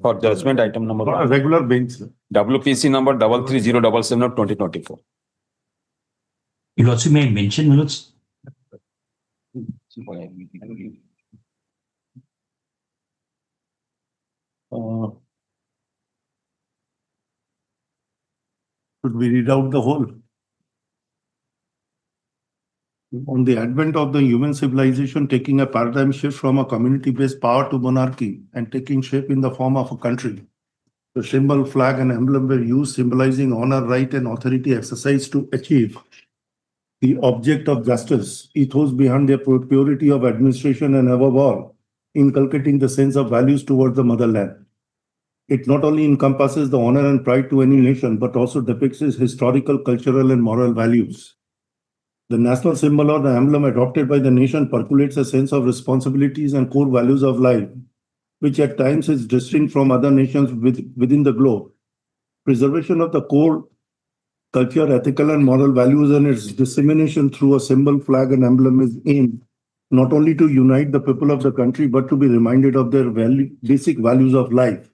For judgment item number For a 1. regular bench, sir. WPC number 33077 of 2024. You also may mention minutes. Should we read out the whole? On the advent of the human civilization taking a paradigm shift from a community-based power to monarchy and taking shape in the form of a country, the symbol, flag, and emblem were used, symbolizing honor, right, and authority exercised to achieve the object of justice, ethos behind their purity of administration, and above all, inculcating the sense of values towards the motherland. It not only encompasses the honor and pride to any nation, but also depicts its historical, cultural, and moral values. The national symbol or the emblem adopted by the nation percolates a sense of responsibilities and core values of life, which at times is distinct from other nations within the globe. Preservation of the core culture, ethical, and moral values and its dissemination through a symbol, flag, and emblem is aimed not only to unite the people of the country, but to be reminded of their basic values of life.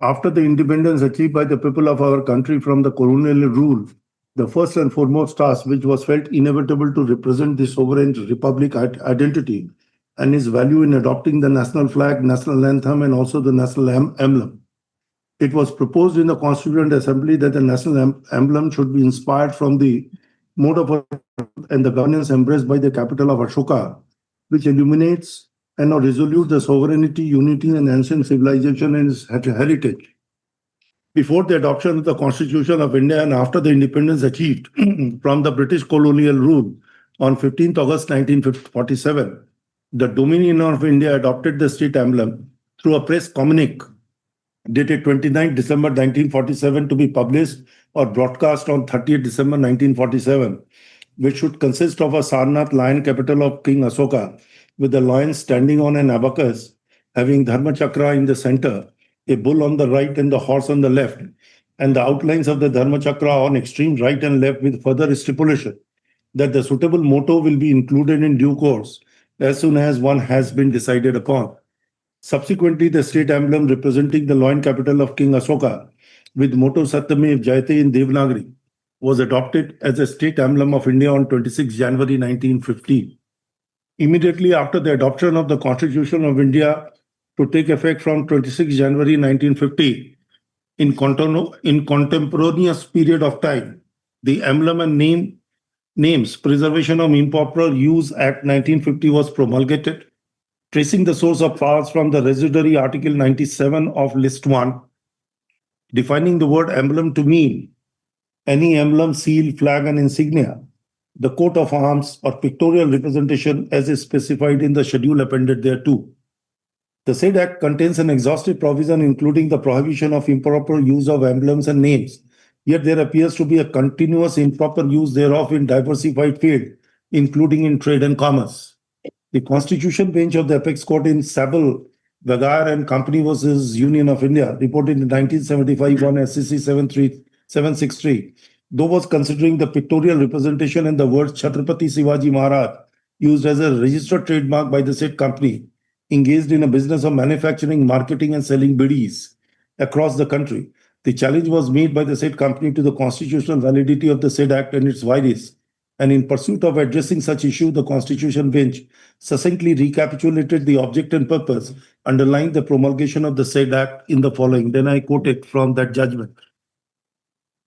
After the independence achieved by the people of our country from the colonial rule, the first and foremost task, which was felt inevitable to represent the sovereign republic identity and its value in adopting the national flag, national anthem, and also the national emblem. It was proposed in the Constituent Assembly that the national emblem should be inspired from the mode of and the governance embraced by the capital of Ashoka, which illuminates and resolute the sovereignty, unity, and ancient civilization and its heritage. Before the adoption of the Constitution of India and after the independence achieved from the British colonial rule on 15th August 1947, the Dominion of India adopted the state emblem through a press communique dated 29 December 1947 to be published or broadcast on 30th December 1947, which should consist of a Sarnath lion, capital of King Asoka, with the lion standing on an abacus, having Dharma Chakra in the center, a bull on the right and the horse on the left, and the outlines of the Dharma Chakra on extreme right and left, with further stipulation that the suitable motto will be included in due course as soon as one has been decided upon. Subsequently, the state emblem representing the lion capital of King Asoka with motto Satyamev Jayate in Devanagari was adopted as a state emblem of India on 26 January 1915. Immediately after the adoption of the Constitution of India to take effect from 26 January 1950, in contemporaneous period of time, the Emblem and Names Preservation of Improper Use Act 1950 was promulgated, tracing the source of powers from the residuary Article 97 of List 1, defining the word emblem to mean any emblem, seal, flag, and insignia, the coat of arms, or pictorial representation as is specified in the schedule appended thereto. The said Act contains an exhaustive provision including the prohibition of improper use of emblems and names, yet there appears to be a continuous improper use thereof in diversified fields, including in trade and commerce. The Constitution Bench of the Apex Court in Sable, Vagar and Company versus Union of India, reported in 1975 on SCC 763, though was considering the pictorial representation and the words Chhatrapati Shivaji Maharaj used as a registered trademark by the said company, engaged in a business of manufacturing, marketing, and selling bidis across the country. The challenge was made by the said company to the constitutional validity of the said Act and its virus. And in pursuit of addressing such issue, the Constitution Bench succinctly recapitulated the object and purpose underlying the promulgation of the said Act in the following. Then I quote it from that judgment.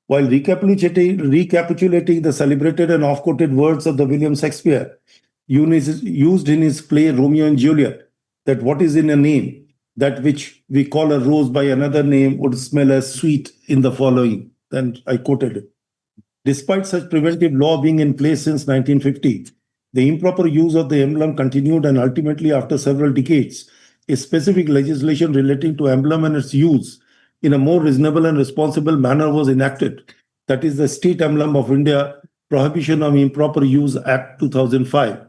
While recapitulating the celebrated and oft-quoted words of the William Shakespeare, used in his play Romeo and Juliet, that what is in a name, that which we call a rose by another name would smell as sweet in the following. Then I quoted it. Despite such preventive law being in place since 1950, the improper use of the emblem continued, and ultimately, after several decades, a specific legislation relating to emblem and its use in a more reasonable and responsible manner was enacted. That is the State Emblem of India Prohibition of Improper Use Act 2005.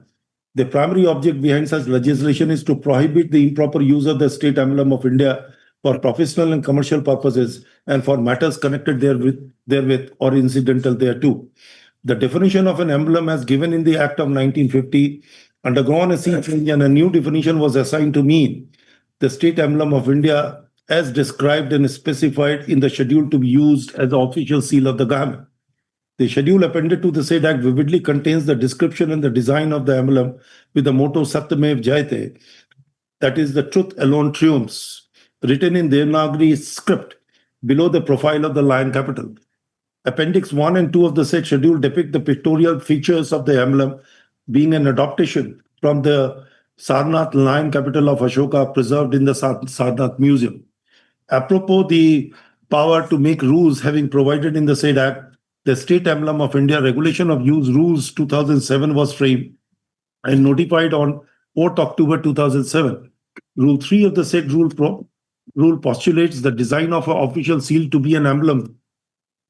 The primary object behind such legislation is to prohibit the improper use of the state emblem of India for professional and commercial purposes and for matters connected therewith or incidental thereto. The definition of an emblem as given in the Act of 1950 undergone a sea change, and a new definition was assigned to mean the state emblem of India as described and specified in the schedule to be used as the official seal of the garment. The schedule appended to the said act vividly contains the description and the design of the emblem with the motto Satyamev Jayate, that is, the truth alone triumphs, written in Devanagari script below the profile of the lion capital. Appendix 1 and 2 of the said schedule depict the pictorial features of the emblem, being an adaptation from the Sarnath lion capital of Ashoka preserved in the Sarnath Museum. Apropos the power to make rules having provided in the said act, the State Emblem of India Regulation of Use Rules 2007 was framed and notified on 4th October 2007. Rule 3 of the said rule postulates the design of an official seal to be an emblem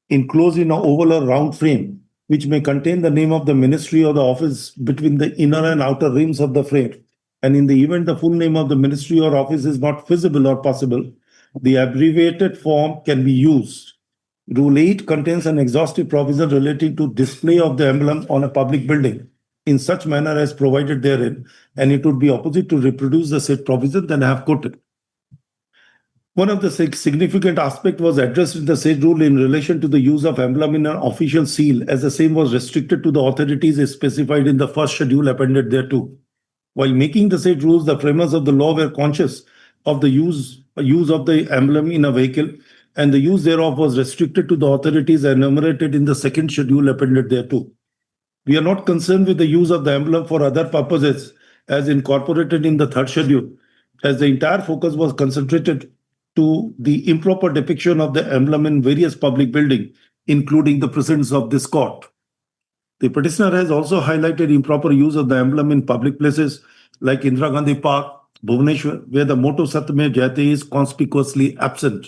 enclosed in an oval or round frame, which may contain the name of the ministry or the office between the inner and outer rims of the frame. And in the event the full name of the ministry or office is not feasible or possible, the abbreviated form can be used. Rule 8 contains an exhaustive provision relating to display of the emblem on a public building in such manner as provided therein, and it would be opposite to reproduce the said provision than I have quoted. One of the significant aspects was addressed in the said rule in relation to the use of emblem in an official seal, as the same was restricted to the authorities specified in the first schedule appended thereto. While making the said rules, the framers of the law were conscious of the use of the emblem in a vehicle, and the use thereof was restricted to the authorities enumerated in the second schedule appended thereto. We are not concerned with the use of the emblem for other purposes as incorporated in the third schedule, as the entire focus was concentrated to the improper depiction of the emblem in various public buildings, including the presence of this court. The petitioner has also highlighted improper use of the emblem in public places like Indira Gandhi Park, Bhubaneswar, where the motto Satyamev Jayate is conspicuously absent.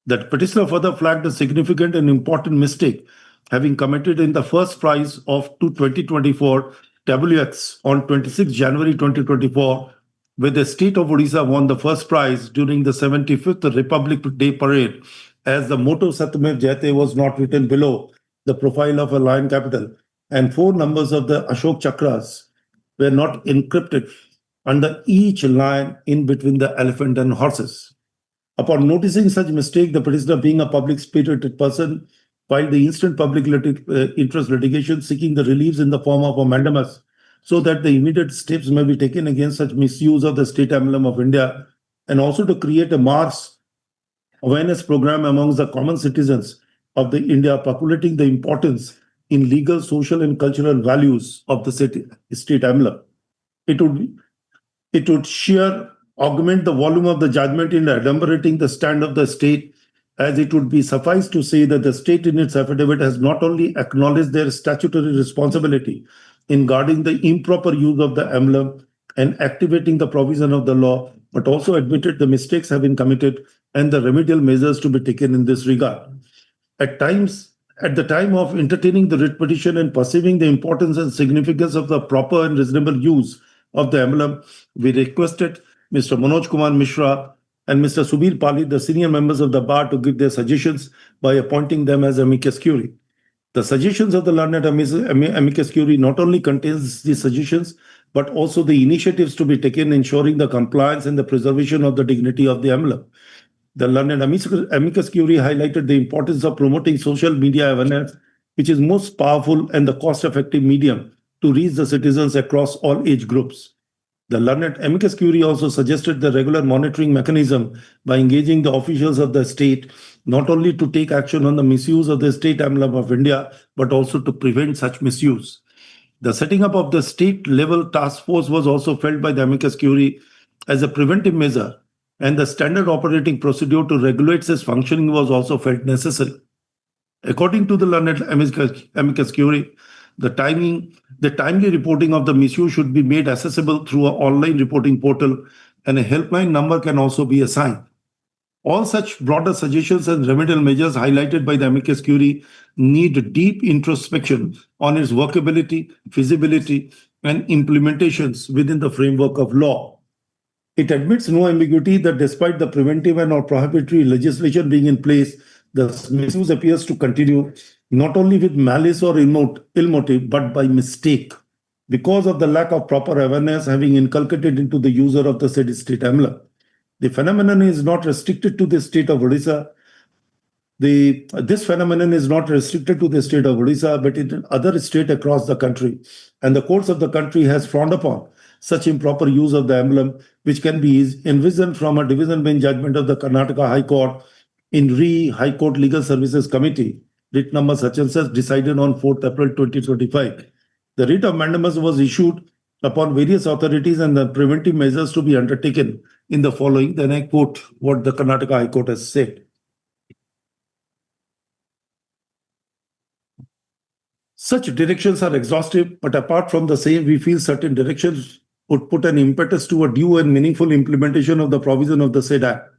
The petitioner further flagged a significant and important mistake, having committed in the first prize of 2024 WX on 26 January 2024, where the state of Odisha won the first prize during the 75th Republic Day Parade, as the motto Satyamev Jayate was not written below the profile of a lion capital, and 4 numbers of the Ashok Chakras were not encrypted under each line in between the elephant and horses. Upon noticing such mistake, the petitioner, being a public-spirited person, filed the instant public interest litigation seeking the reliefs in the form of a mandamus, so that the immediate steps may be taken against such misuse of the state emblem of India, and also to create a mass awareness program amongst the common citizens of the India, populating the importance in legal, social, and cultural values of the state emblem. It would sheer augment the volume of the judgment in adumbrating the stand of the state, as it would be suffice to say that the state in its affidavit has not only acknowledged their statutory responsibility in guarding the improper use of the emblem and activating the provision of the law, but also admitted the mistakes have been committed and the remedial measures to be taken in this regard. At the time of entertaining the writ petition and perceiving the importance and significance of the proper and reasonable use of the emblem, we requested Mr. Manoj Kumar Mishra and Mr. Subir Pali, the senior members of the bar, to give their suggestions by appointing them as amicus curiae. The suggestions of the learned amicus curiae not only contains the suggestions, but also the initiatives to be taken ensuring the compliance and the preservation of the dignity of the emblem. The learned amicus curiae highlighted the importance of promoting social media awareness, which is most powerful and the cost-effective medium to reach the citizens across all age groups. The learned amicus curiae also suggested the regular monitoring mechanism by engaging the officials of the state, not only to take action on the misuse of the state emblem of India, but also to prevent such misuse. The setting up of the state-level task force was also felt by the amicus curiae as a preventive measure, and the standard operating procedure to regulate its functioning was also felt necessary. According to the learned amicus curiae, the timely reporting of the misuse should be made accessible through an online reporting portal, and a helpline number can also be assigned. All such broader suggestions and remedial measures highlighted by the amicus curiae need deep introspection on its workability, feasibility, and implementations within the framework of law. It admits no ambiguity that despite the preventive and or prohibitory legislation being in place, the misuse appears to continue not only with malice or ill motive, but by mistake, because of the lack of proper awareness having inculcated into the user of the said state emblem. The phenomenon is not restricted to the state of Odisha. This phenomenon is not restricted to the state of Odisha, but in other states across the country. And the courts of the country has frowned upon such improper use of the emblem, which can be envisioned from a division bench judgment of the Karnataka High Court in High Court Legal Services Committee, writ number such and such, decided on 4th April 2025. The writ of mandamus was issued upon various authorities and the preventive measures to be undertaken in the following. Then I quote what the Karnataka High Court has said. Such directions are exhaustive, but apart from the same, we feel certain directions would put an impetus to a due and meaningful implementation of the provision of the said Act.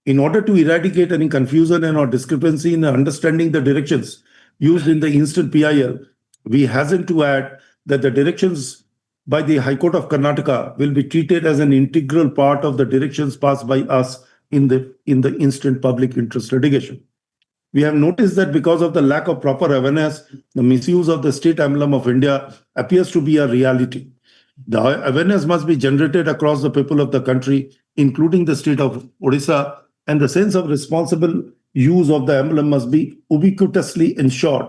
In order to eradicate any confusion and or discrepancy in understanding the directions used in the instant PIL, we hasten to add that the directions by the High Court of Karnataka will be treated as an integral part of the directions passed by us in the instant public interest litigation. We have noticed that because of the lack of proper awareness, the misuse of the state emblem of India appears to be a reality. The awareness must be generated across the people of the country, including the state of Odisha, and the sense of responsible use of the emblem must be ubiquitously ensured.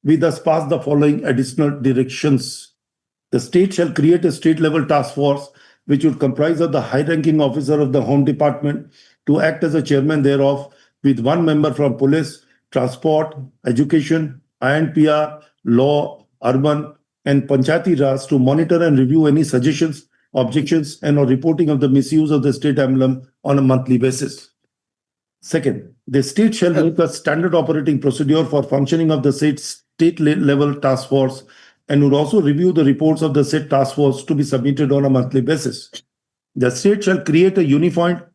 We thus pass the following additional directions. The state shall create a state-level task force, which would comprise of the high-ranking officer of the Home Department to act as a chairman thereof, with one member from police, transport, education, INPR, law, urban, and Panchayati Raj to monitor and review any suggestions, objections, and or reporting of the misuse of the state emblem on a monthly basis. Second, the state shall make a standard operating procedure for functioning of the state-level task force and would also review the reports of the said task force to be submitted on a monthly basis. The state shall create a unified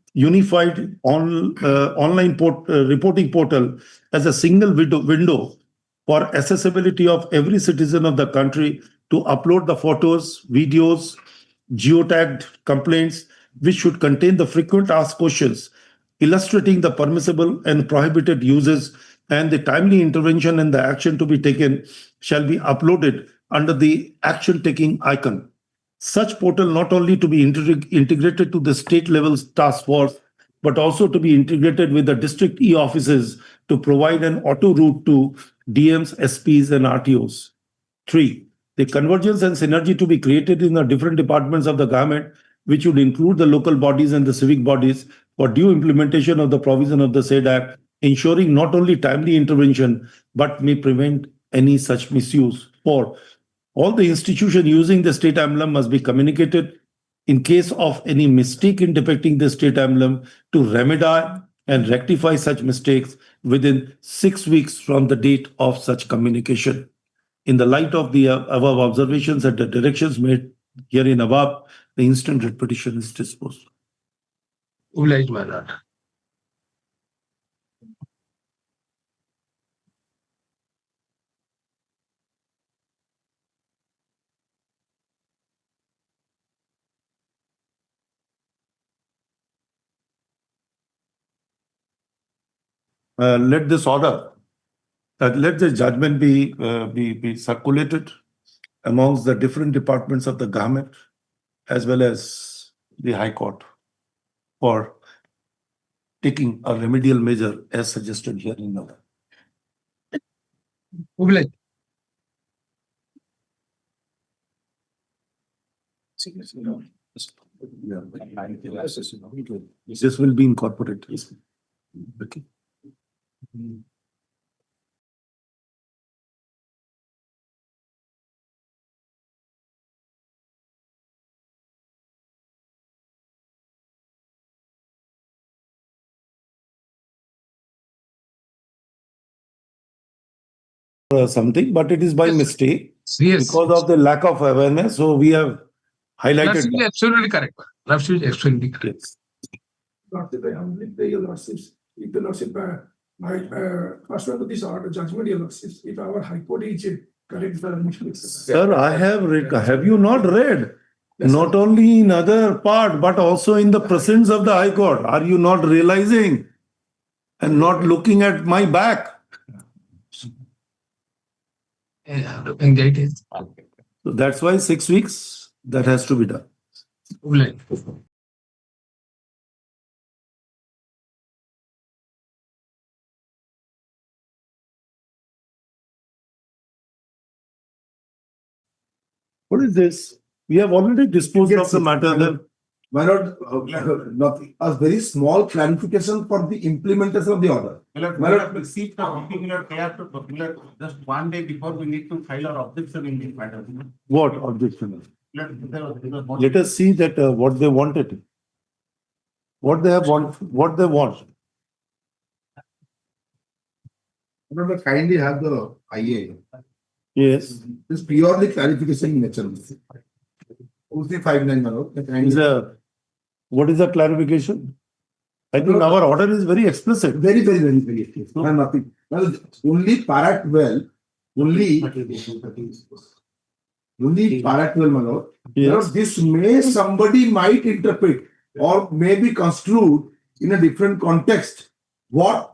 online reporting portal as a single window for accessibility of every citizen of the country to upload the photos, videos, geotagged complaints, which should contain the frequent asked questions, illustrating the permissible and prohibited uses, and the timely intervention and the action to be taken shall be uploaded under the action taking icon. Such portal not only to be integrated to the state level task force, but also to be integrated with the district e-offices to provide an auto route to DMs, SPs, and RTOs. 3. The convergence and synergy to be created in the different departments of the government, which would include the local bodies and the civic bodies for due implementation of the provision of the said Act, ensuring not only timely intervention, but may prevent any such misuse. 4. All the institutions using the state emblem must be communicated in case of any mistake in depicting the state emblem to remedy and rectify such mistakes within 6 weeks from the date of such communication. In the light of the above observations and the directions made herein above, the instant writ petition is disposed. Obliged, my lord. Let this order, let the judgment be circulated amongst the different departments of the government as well as the High Court for taking a remedial measure as suggested here in the. Obliged. This will be incorporated. Okay. Something, but it is by Yes. mistake Yes. because of the lack of awareness. So we have highlighted. Absolutely, absolutely correct. Absolutely, absolutely correct. Yes. Your lordships, if the lordship might first one to this order judgment, your lordships, if our high court is correct the motion. Sir, I have read. Have you not read? Yes, sir. Not only in other part, but also in the presence of the High Court. Are you not realizing and not looking at my back? Anxiety. So that's why 6 weeks that has to be done. Obliged. What is this? We have already disposed of the matter. Then Why not, nothing, a very small clarification for the implementation of the order? We have received the copy, we are there to, just one day before we need to file our objection in this matter. what objection? Let Let us see that what they wanted. What they have want, what they want. Kindly have the IA. Yes, This purely clarification in nature. 2359, Manoj. is a, what is the clarification? I think our order is very explicit. Very, very. No, nothing. Well, only Parat well, only Parat well, Manoj. Yes. This may somebody might interpret or may be construed in a different context. What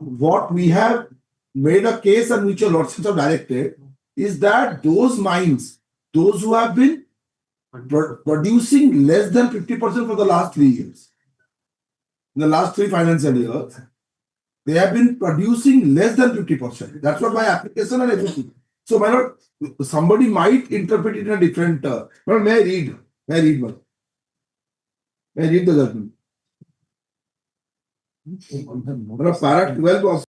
we have made a case and which your lordships have directed is that those mines, those who have been producing less than 50% for the last 3 years, in the last 3 financial years, they have been producing less than 50%. That's what my application and everything. So, my lord, somebody might interpret it in a different. But may I read? May I read one? May I read the judgment? Para 12 of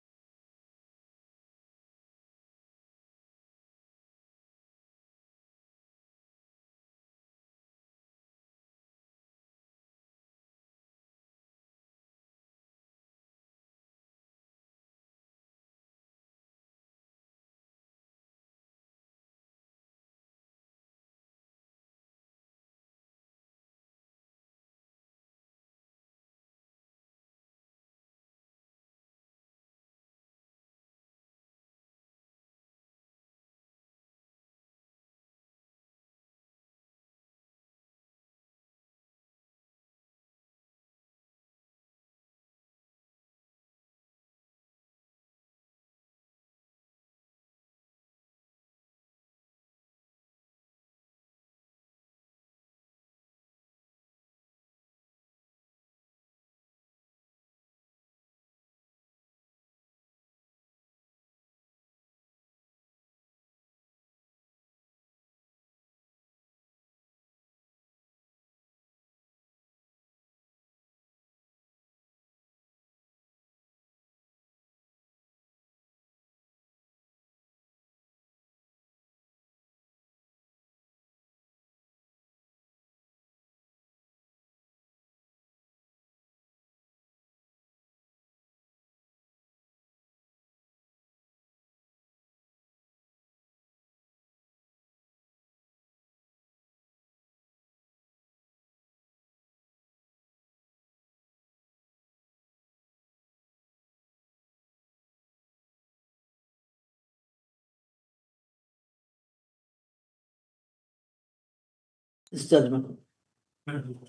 this judgment.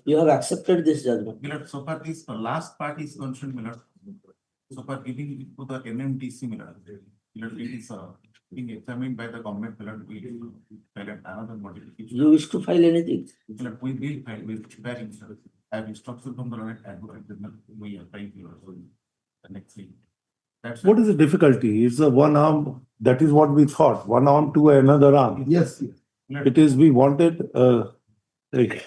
You have accepted this judgment. Milord, so far this last part is concerned, Milord. So far giving it to the MMTC, Milord. Milord, it is being examined by the government, Milord. We will file another modification. You wish to file anything? Milord, we will file with bearing, sir. I have instructed from the Lord advocate, Milord. We are trying to the next thing. That's What is the difficulty? It's a one arm, that is what we thought, one arm to another arm. yes. Milord, It is, we wanted, like,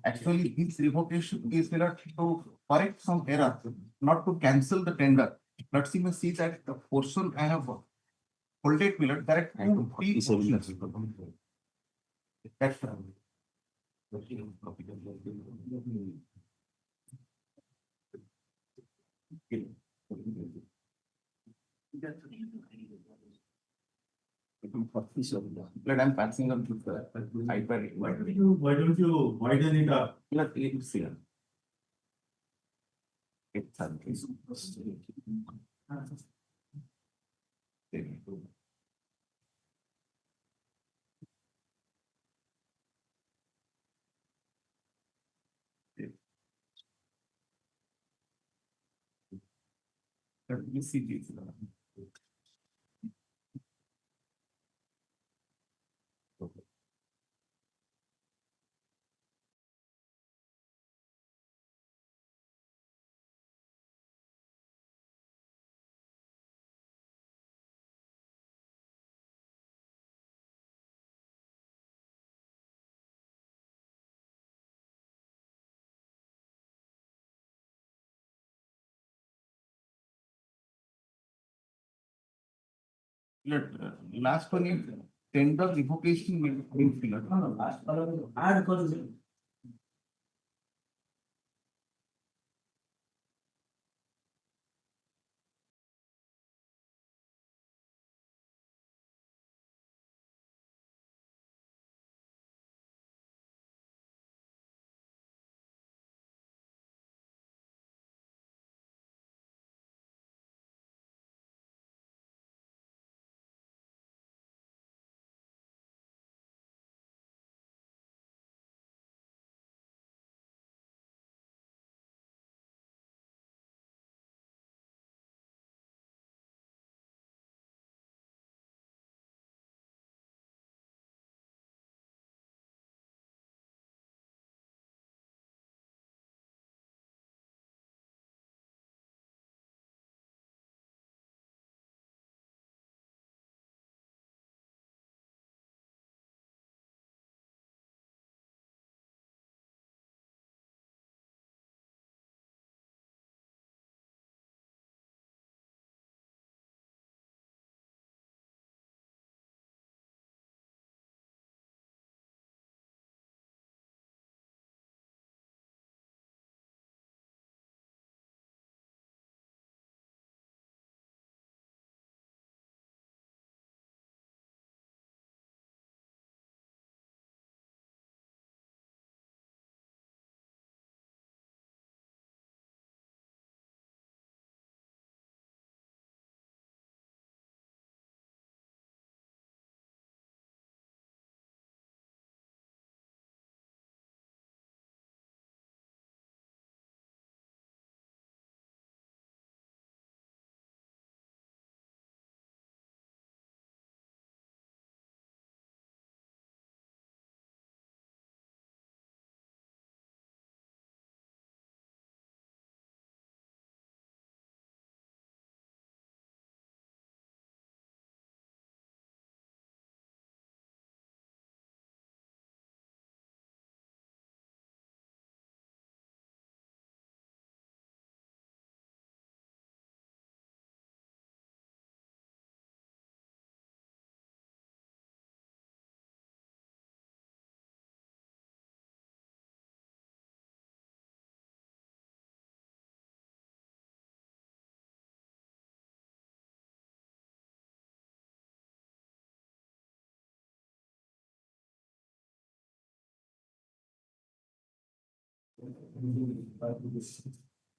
actually, this revocation is Milord to correct some error, not to cancel the tender. But see, may see that the portion I have folded, Milord, there are two portions. That's Milord, I'm passing on to the iPad. why don't you widen it up? Milord, let's see. Let me see this. Last one is tender revocation will fill out. No, last column is add column.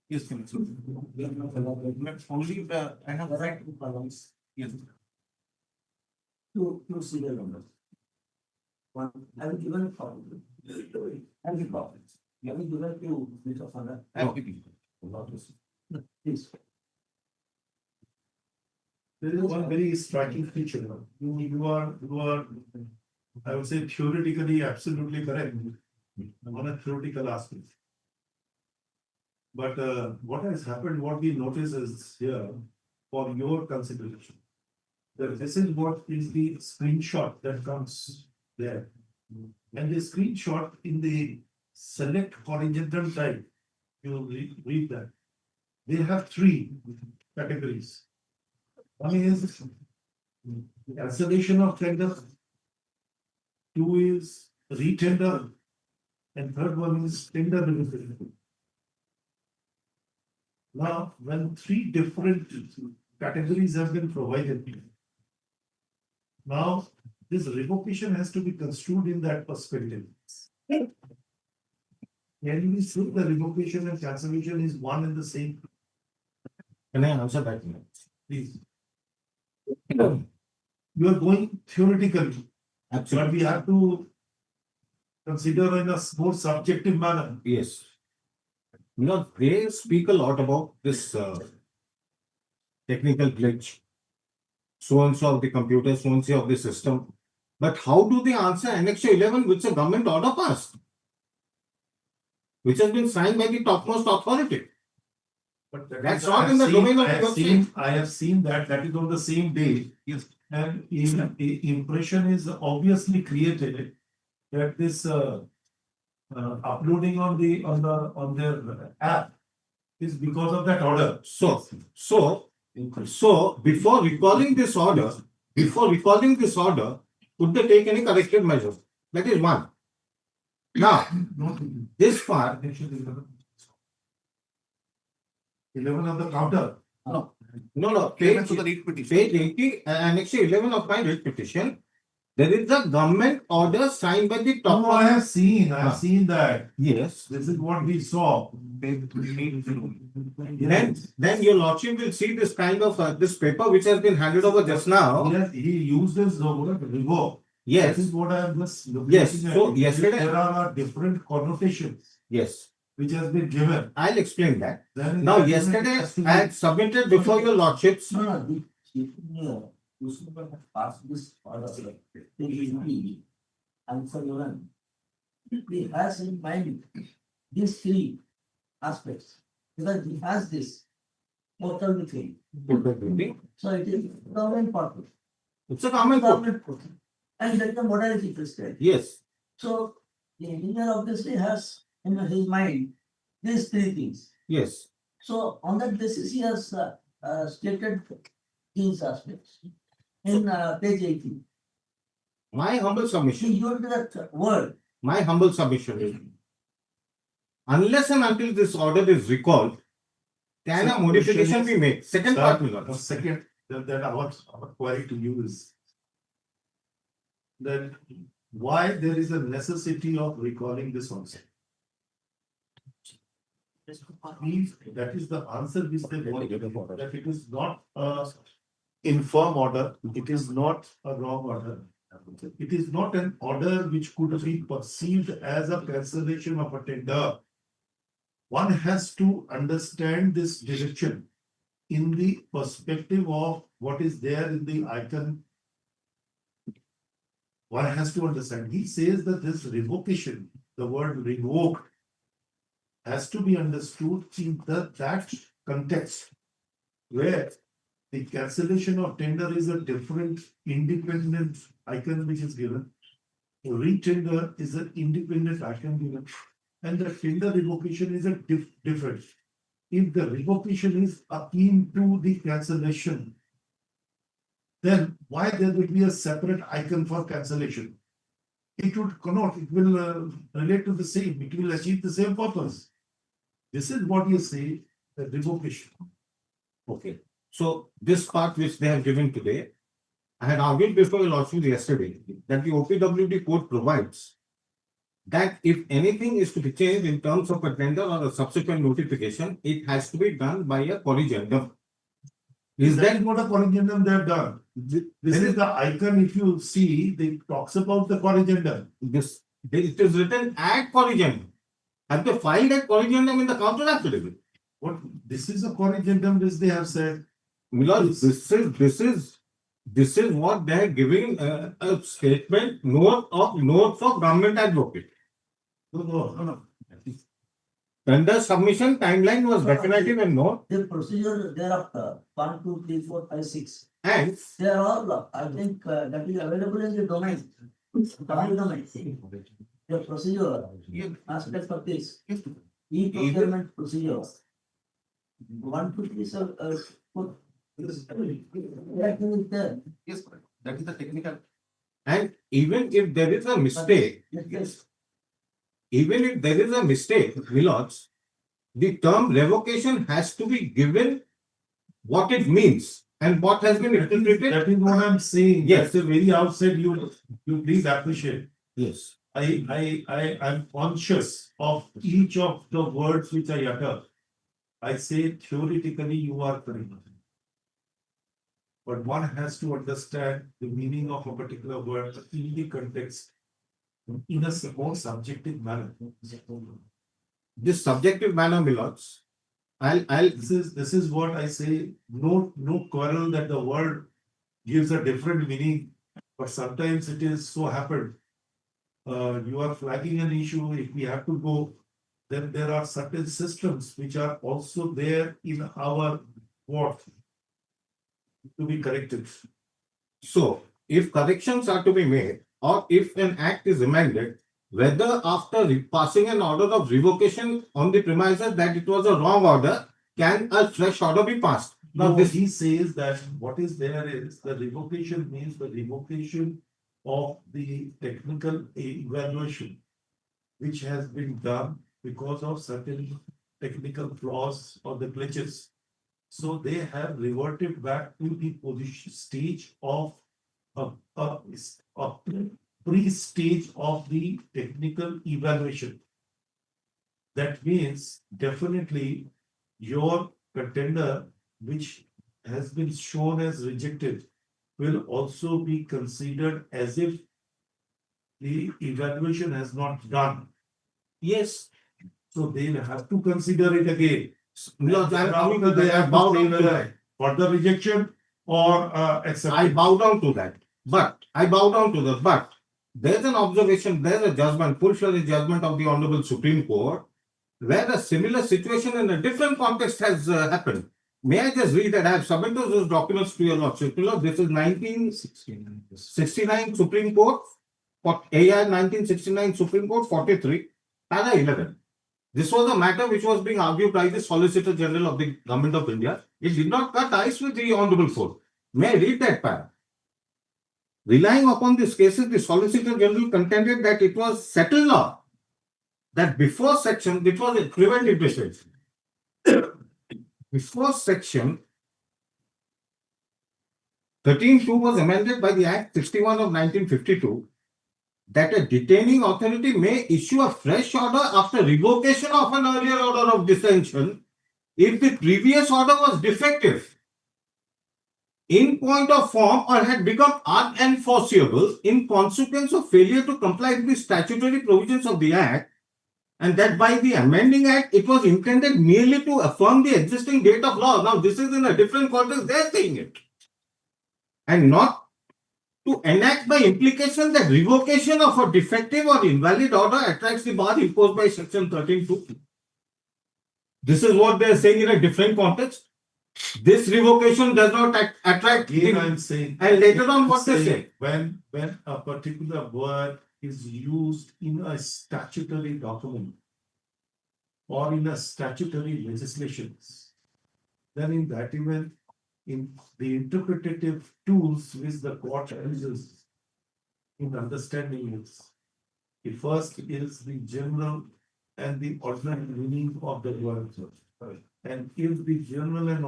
Yes, Commissioner. Only I have right to balance. Yes. Two serial numbers. One, I will given a problem. And the problems. I will given to Mr. Father. Please. There is one very striking feature. You are, I would say theoretically absolutely correct on a theoretical aspect. But what has happened, what we notice is here for your consideration. That this is what is the screenshot that comes there. And the screenshot in the select horizontal type, you read that. They have three categories. One is cancellation of tender. Two is retender. And third one is tender revocation. Now, when three different categories have been provided, now this revocation has to be construed in that perspective. Can we say the revocation and cancellation is one and the same? Can I answer that? Please. You are going theoretically, Absolutely. but we have to consider in a more subjective manner. Yes. You know, they speak a lot about this technical glitch. So and so of the computer, so and so of the system. But how do they answer Annex 11, which a government order passed? Which has been signed by the topmost authority. But That's not in the domain of the website. I have seen that is on the same day. Yes. And impression is obviously created that this uploading on their app is because of that order. So before recalling this order, could they take any corrective measures? That is one. Now, this part, 11 on the counter. no, Payments to the read petition. page 80, Annex 11 of my writ petition, there is a government order signed by the No, I have seen that. Yes. This is what we saw. Then your lordship will see this kind of this paper which has been handed over just now. Yes, he uses the word revoke. Yes. This is what I am just looking Yes, at. so yesterday- There are different connotations Yes, which has been given. I'll explain that. Then Now, that yesterday has to be- I had submitted before your lordships. No, you should have passed this order. Answer given. He has in mind these three aspects, because he has this portal with him. So it is government portal. It's a common code. Government portal. And there is a modality prescribed. Yes, So the engineer obviously has in his mind these three things. yes. So on that basis, he has stated these aspects in page 18. My humble He submission, used that word. my humble submission is, unless and until this order is recalled, can a So, modification question be is- made? Second part, my The lord. second, then our query to you is that why there is a necessity of recalling this also. Means that is the answer which they want, that it is not a infirm order, it is not a wrong order. It is not an order which could be perceived as a cancellation of a tender. One has to understand this direction in the perspective of what is there in the icon. One has to understand, he says that this revocation, the word revoked, has to be understood in that context where the cancellation of tender is a different independent icon which is given. Retender is an independent icon given, and the tender revocation is a different. If the revocation is akin to the cancellation, then why there will be a separate icon for cancellation? It would cannot, it will relate to the same, it will achieve the same purpose. This is what you say, the revocation. Okay, so this part which they have given today, I had argued before your lordship yesterday that the OPWD code provides that if anything is to be changed in terms of a tender or a subsequent notification, it has to be done by a corrigendum. Is that not a corrigendum they have done? This is the icon, if you see, they talks about the corrigendum. this? It is written at corrigendum. Have they filed that corrigendum in the counter affidavit? What, this is a corrigendum which they have said. Because this is what they are giving a statement note for government advocate. No. Tender submission timeline was definitive and note, The procedure thereafter, 1, 2, 3, 4, 5, 6. and They are all, I think, that is available in the domain. Public domain. The procedure, aspect of this, e-procurement procedure. 1, 2, 3, so, put. That is there. Yes, that is the technical. and even if there is a mistake, Yes. even if there is a mistake, Milots, the term revocation has to be given what it means and what has been interpreted. That is what I'm saying. Yes. At the very outset, you please appreciate. Yes. I'm conscious of each of the words which I utter. I say theoretically you are correct. But one has to understand the meaning of a particular word in the context, in a more subjective manner. This subjective manner, Milots, This is what I say, no quarrel that the word gives a different meaning, but sometimes it is so happened. You are flagging an issue, if we have to go, then there are certain systems which are also there in our court to be corrected. so if corrections are to be made, or if an act is amended, whether after passing an order of revocation on the premises that it was a wrong order, can a fresh order be passed? Now, No, this he says that what is there is the revocation means the revocation of the technical evaluation, which has been done because of certain technical flaws or the glitches. So they have reverted back to the position stage of a pre-stage of the technical evaluation. That means definitely your contender, which has been shown as rejected, will also be considered as if the evaluation has not done. yes, So they'll have to consider it again. Milots, I'm coming to They that. I have bow to say down to whether that. further rejection or I acceptance. bow down to that. But I bow down to that. But there's an observation, there's a judgment, full-fledged judgment of the Honorable Supreme Court, where a similar situation in a different context has happened. May I just read that? I have submitted those documents to your Lordship. This is 1969 Supreme Court, AR 1969 Supreme Court 43, para 11. This was a matter which was being argued by the Solicitor General of the Government of India. It did not cut ties with the Honorable Court. May I read that para? Relying upon these cases, the Solicitor General contended that it was settled law that before section, it was a preventive measures. Before section 13(2) was amended by the Act 61 of 1952, that a detaining authority may issue a fresh order after revocation of an earlier order of detention if the previous order was defective in point of form or had become unenforceable in consequence of failure to comply with the statutory provisions of the Act, and that by the amending Act it was intended merely to affirm the existing date of law. Now, this is in a different context, they're saying it, and not to enact by implication that revocation of a defective or invalid order attracts the bar imposed by section 13(2). This is what they're saying in a different context. This revocation does not attract. Again, I'm saying. And later on, what they say? When a particular word is used in a statutory document or in a statutory legislations, then in that event, in the interpretative tools which the court uses in understanding it, the first is the general and the ordinary meaning of the word. And if the general and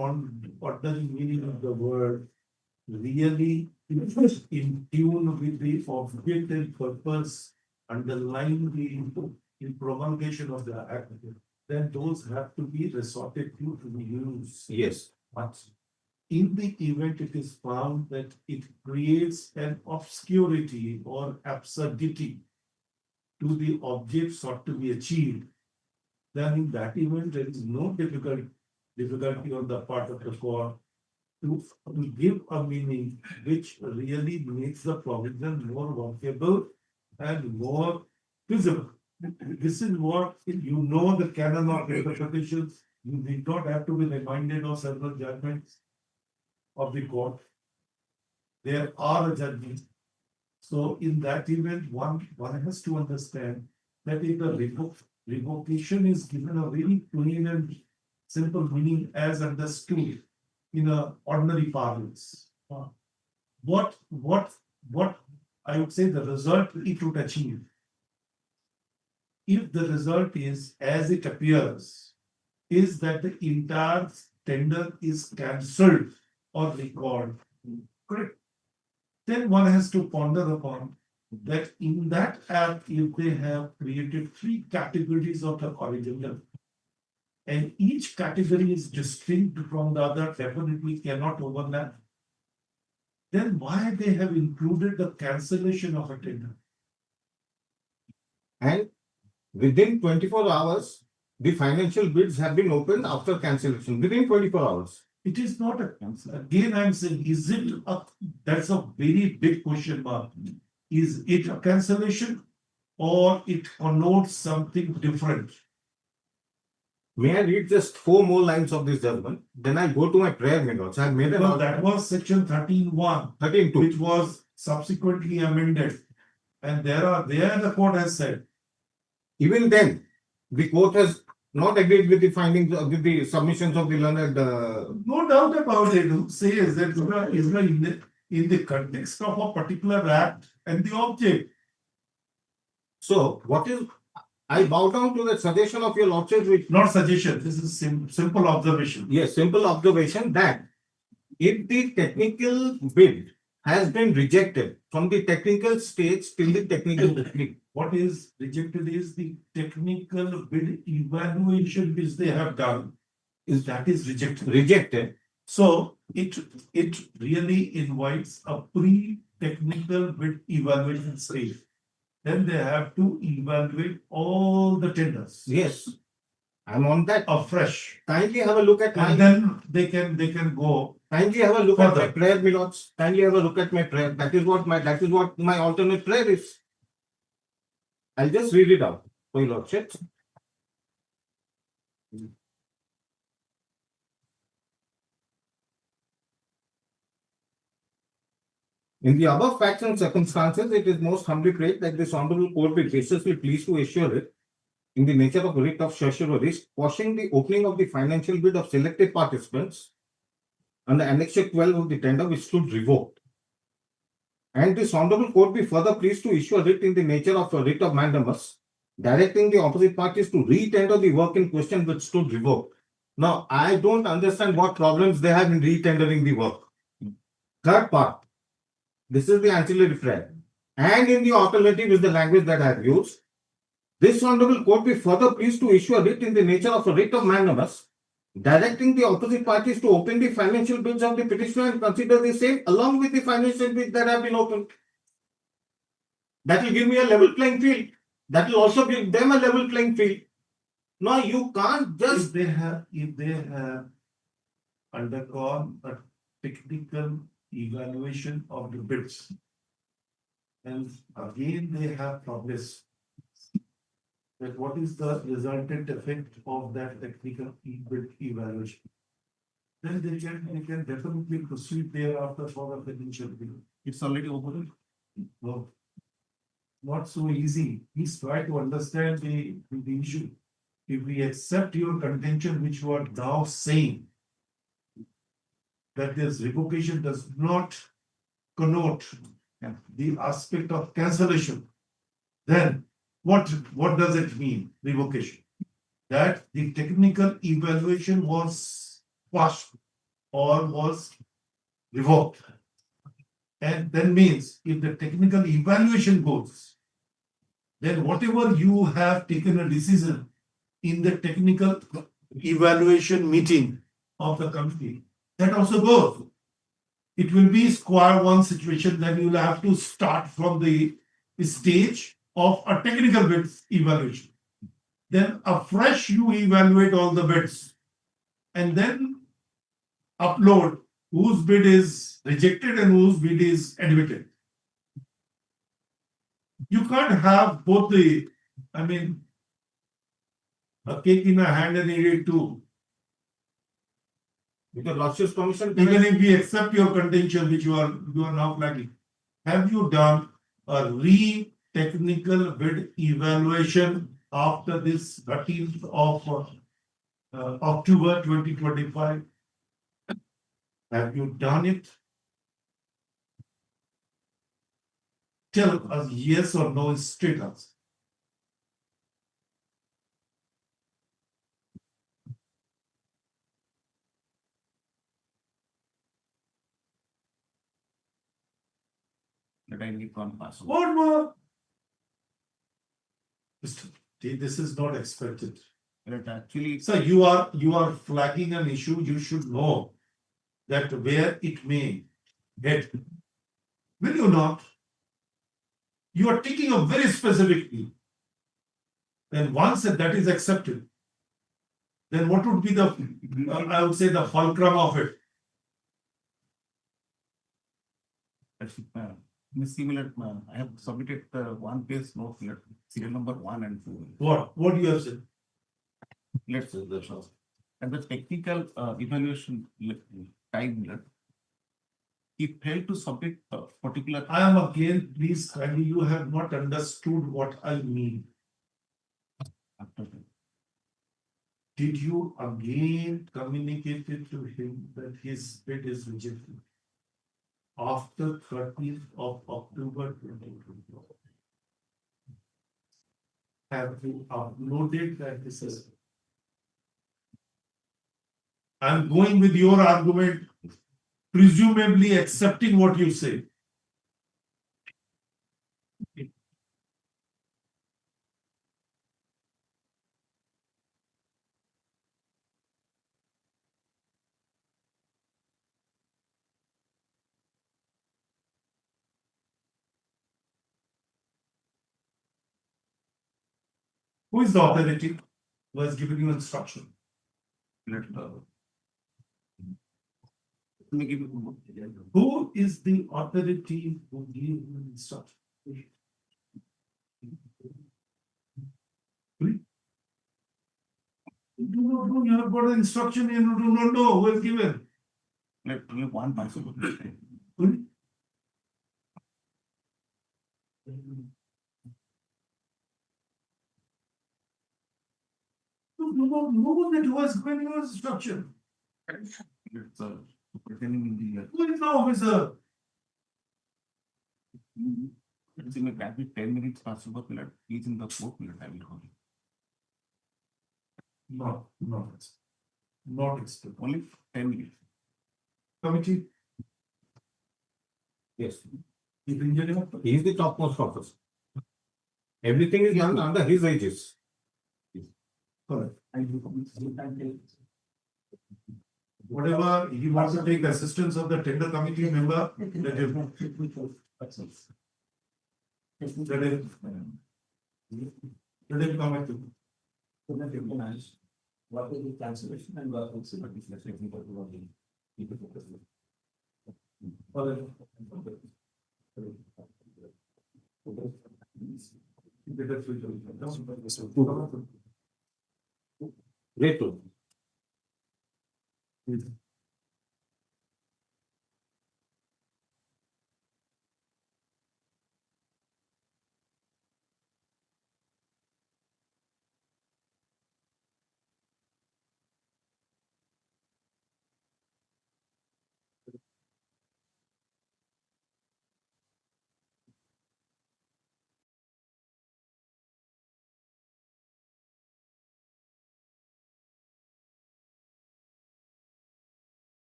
ordinary meaning of the word really is in tune with the object and purpose underlying the promulgation of the act, then those have to be resorted to be used. Yes. But in the event it is found that it creates an obscurity or absurdity to the object sought to be achieved, then in that event there is no difficulty on the part of the court to give a meaning which really makes the provision more workable and more feasible. This is what, you know, the canon of interpretations. You did not have to be reminded of several judgments of the court. There are judgments. So in that event, one has to understand that if the revocation is given a very plain and simple meaning as understood in a ordinary parlance, what I would say the result it would achieve. If the result is as it appears, is that the entire tender is cancelled or recalled, correct? Then one has to ponder upon that in that act, if they have created three categories of the horizontal, and each category is distinct from the other, definitely cannot overlap, then why they have included the cancellation of a tender? And within 24 hours, the financial bids have been opened after cancellation, within 24 hours. It is not a cancel. Again, I'm saying, is it a, that's a very big question mark. Is it a cancellation or it connotes something different? May I read just 4 more lines of this judgment? Then I go to my prayer minutes. I have made Because that was section 13(1), 13.2. which was subsequently amended. And there the court has said, Even then, the court has not agreed with the findings of the submissions of the learned. no doubt about it, who says that is in the context of a particular act and the object. So, what is? I bow down to the suggestion of your lordship, which Not suggestion, this is simple observation. yes, simple observation that if the technical bid has been rejected from the technical stage till the technical bid, What is rejected is the technical bid evaluation which they have done. Is that is rejected. So it really invites a pre-technical bid evaluation stage. Then they have to evaluate all the tenders yes, I'm on that. afresh. Kindly have a look at my. And then they can go. Kindly have a look at my Further. prayer, my lords. Kindly have a look at my prayer. That is what my alternate prayer is. I'll just read it out for your lordship. In the above facts and circumstances, it is most humbly prayed that this honorable court be graciously pleased to assure it, in the nature of a writ of certiorari, quashing the opening of the financial bid of selected participants under Annexure 12 of the tender, which stood revoked. And this honorable court be further pleased to issue a writ in the nature of a writ of mandamus, directing the opposite parties to re-tender the work in question which stood revoked. Now, I don't understand what problems they have in re-tendering the work. Third part. This is the ancillary prayer. And in the alternative is the language that I have used. This honorable court be further pleased to issue a writ in the nature of a writ of mandamus, directing the opposite parties to open the financial bids of the petitioner and consider the same along with the financial bids that have been opened. That will give me a level playing field. That will also give them a level playing field. Now you can't just. If they have undergone a technical evaluation of the bids, and again they have progressed, that what is the resultant effect of that technical bid evaluation? Then they can definitely proceed thereafter for the financial bill. It's already open. No, not so easy. Please try to understand the issue. If we accept your contention, which you are now saying, that this revocation does not connote the aspect of cancellation, then what does it mean, revocation? That the technical evaluation was quashed or was revoked. And then means if the technical evaluation goes, then whatever you have taken a decision in the technical evaluation meeting of the company, that also goes. It will be square one situation, then you will have to start from the stage of a technical bids evaluation. Then afresh you evaluate all the bids and then upload whose bid is rejected and whose bid is admitted. You can't have both a cake in a hand and eat it too. With the Lordship's permission, Even if we accept your contention, which you are now flagging, have you done a technical bid evaluation after this 13th of October 2025? Have you done it? Tell us yes or no straight answer. that I need one pass. One more. Mr. T, this is not expected. But actually, Sir, you are flagging an issue, you should know that where it may head. Will you not? You are taking a very specific view. Then once that is accepted, then what would be the, I would say, the fulcrum of it? in a similar, I have submitted the one page note, serial number 1 and 2. What you have said? Let's say the and the technical evaluation time, he failed to submit a particular. I am again, please, kindly, you have not understood what I mean. Did you again communicate it to him that his bid is rejected? After 30th of October 2024. Have you uploaded that this is? I'm going with your argument, presumably accepting what you say. Who is the authority who has given you instruction? Let me give you. Who is the authority who gave you instruction? You do not know, you have got an instruction, you do not know who has given. Let me one person. You do not know that who has given you instruction. It's pretending in the. Who is the officer? It's in a gap with 10 minutes possible period. He's in the 4th minute. I will call him. Not expected. Only 10 minutes. Committee, Yes, chief engineer, he is the topmost officer. Everything is done under his aegis. correct. Whatever he wants to take assistance of the tender committee member, let him. Let him come at you. What is the cancellation and what is Great. Too.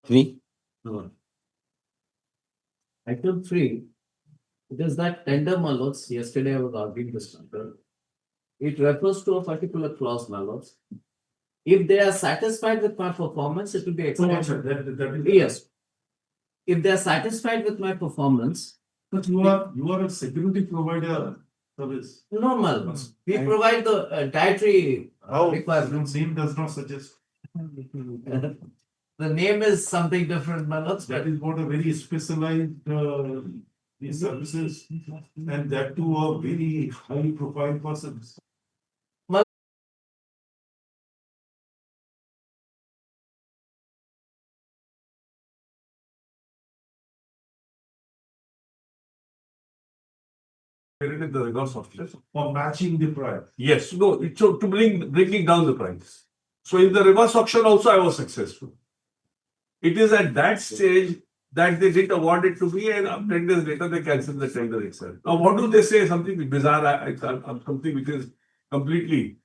Three. Item 3, it is that tender mallots, yesterday I was arguing this matter. It refers to a particular clause mallots. If they are satisfied with my performance, it will be So much, extended. that is. Yes. If they are satisfied with my performance, But you are a security provider service. normal, we provide the dietary Your requirements. name does not suggest. The name is something different, mallots, That but is what a very specialized, these services, and that too a very high profile persons. In the reverse auction. For matching the price. Yes, no, it's to bringing down the price. So in the reverse auction also I was successful. It is at that stage that they didn't award it to me, and 10 days later they cancelled the tender itself. Now what do they say? Something bizarre, something which is completely.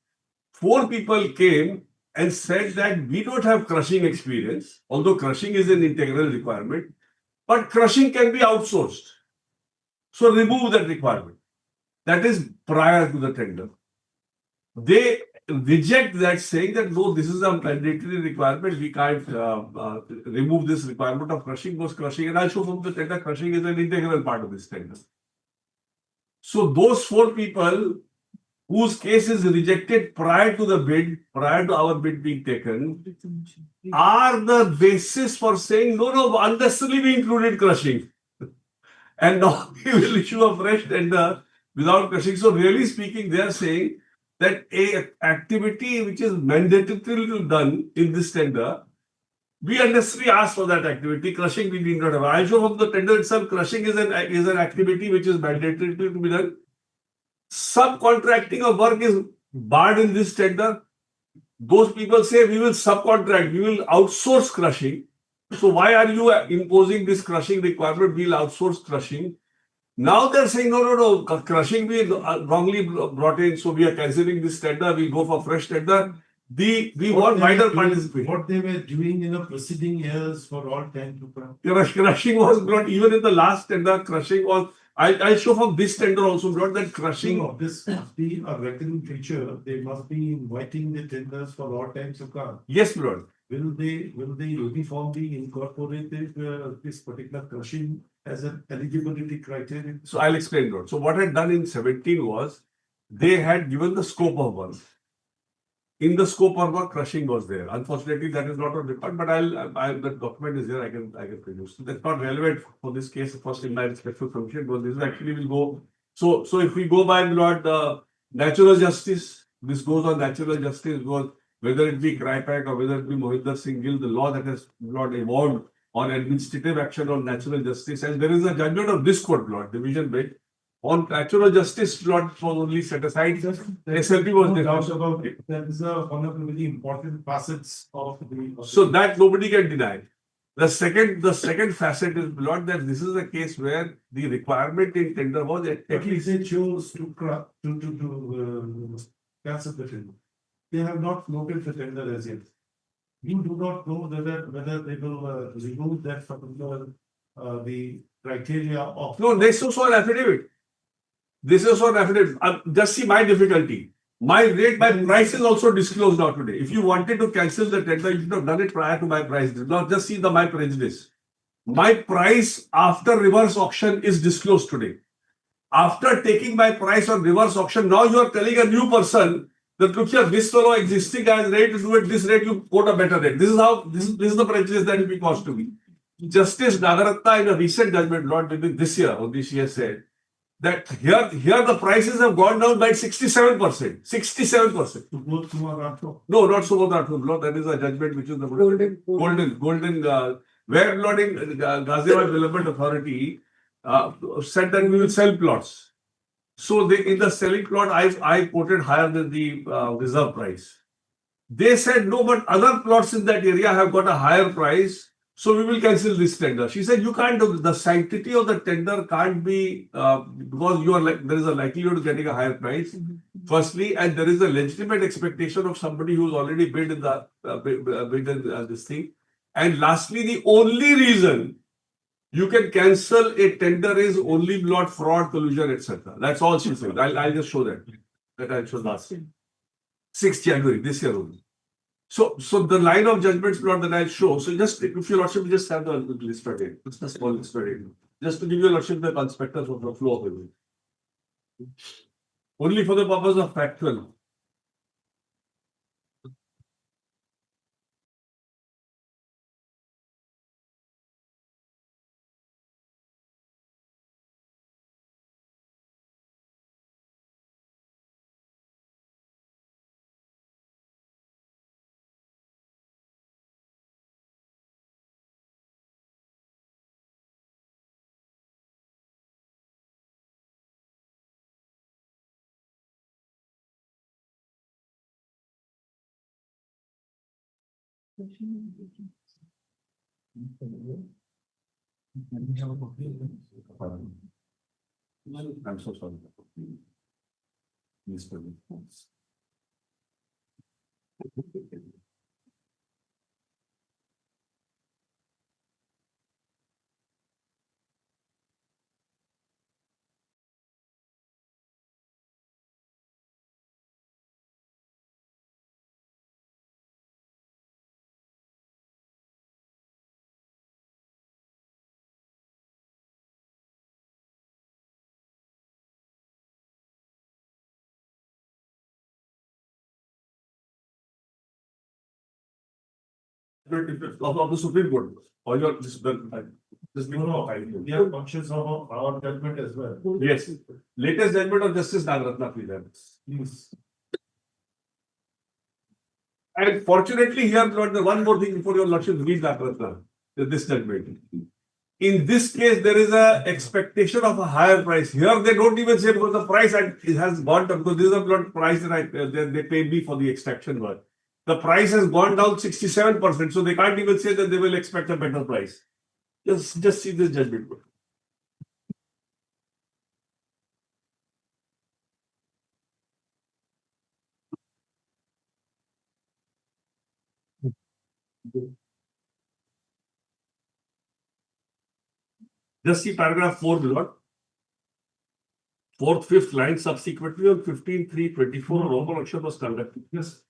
4 people came and said that we don't have crushing experience, although crushing is an integral requirement, but crushing can be outsourced. So remove that requirement. That is prior to the tender. They reject that, saying that no, this is a mandatory requirement. We can't remove this requirement of crushing, because crushing, and I'll show from the tender, crushing is an integral part of this tender. So those 4 people whose case is rejected prior to the bid, prior to our bid being taken, are the basis for saying no, unnecessarily we included crushing. And now we will issue a fresh tender without crushing. So really speaking, they are saying that a activity which is mandatorily done in this tender, we unnecessarily ask for that activity. Crushing we need not have. I show from the tender itself, crushing is an activity which is mandatory to be done. Subcontracting of work is barred in this tender. Those people say we will subcontract, we will outsource crushing. So why are you imposing this crushing requirement? We'll outsource crushing. Now they're saying no, crushing we wrongly brought in, so we are cancelling this tender. We go for fresh tender. We want wider participation. What they were doing in the preceding years for all time to come. Crushing was brought even in the last tender. Crushing was. I'll show from this tender also brought that crushing. No, this must be a recurring feature. They must be inviting the tenders for all times to come. Yes, Lord. Will they uniformly incorporate this particular crushing as an eligibility criteria? So I'll explain, Lord. So what I had done in 17 was they had given the scope of work. In the scope of work, crushing was there. Unfortunately, that is not on record, but the document is there. I can produce. So that's not relevant for this case. First, in my respectful function, but this actually will go. So if we go by Lord, natural justice, this goes on natural justice. Goes whether it be CRIPAC or whether it be Mohinder Singh Gill, the law that has Lord evolved on administrative action on natural justice, and there is a judgment of this court, Lord, division bench. On natural justice, Lord, was only set aside. SLP was there. That is one of the very important facets of the. So that nobody can deny. The second facet is, Lord, that this is a case where the requirement in tender was at least they chose to cancel the tender. They have not floated the tender as yet. You do not know whether they will remove that particular the criteria of. No, this is for affidavit. This is for affidavit. Just see my difficulty. My rate, my price is also disclosed now today. If you wanted to cancel the tender, you should have done it prior to my price. Now just see my prejudice. My price after reverse auction is disclosed today. After taking my price on reverse auction, now you are telling a new person that look here, this fellow existing guy is ready to do it, this rate, you quote a better rate. This is how this is the prejudice that will be caused to me. Justice Nagaratna in a recent judgment, Lord, this year, only she has said that here the prices have gone down by 67%. 67%. No, not Subodh Rathod, Lord. That is a judgment which is the golden where Lord in Ghaziabad Development Authority said that we will sell plots. So in the selling plot, I quoted higher than the reserve price. They said no, but other plots in that area have got a higher price. So we will cancel this tender. She said, you can't do the sanctity of the tender can't be because you are there is a likelihood of getting a higher price. Firstly, and there is a legitimate expectation of somebody who's already bid in the bid in this thing. And lastly, the only reason you can cancel a tender is only not fraud, collusion, etc. That's all she said. I'll just show that. That I'll show last 6th January this year only. So the line of judgments plot that I'll show. So just if your lordship just have the list again. It's the small list again. Just to give your lordship the conspectus of the flow of it. Only for the purpose of factual. I'm so sorry. of the Supreme Court. Or your, this, We are conscious of our judgment as well. yes, latest judgment of Justice Nagaratna, please. And fortunately, here, Lord, the one more thing before your Lordship read Nagaratna, this judgment. In this case, there is a expectation of a higher price. Here, they don't even say because the price has gone down, because this is the price that they paid me for the extraction work. The price has gone down 67%, so they can't even say that they will expect a better price. Just see this judgment. Just see paragraph 4 below. Fourth, fifth line, subsequently on 15/3/24, a local auction was conducted. Yes.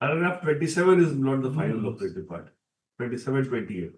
Paragraph 27 is not the final operative part. 27/28.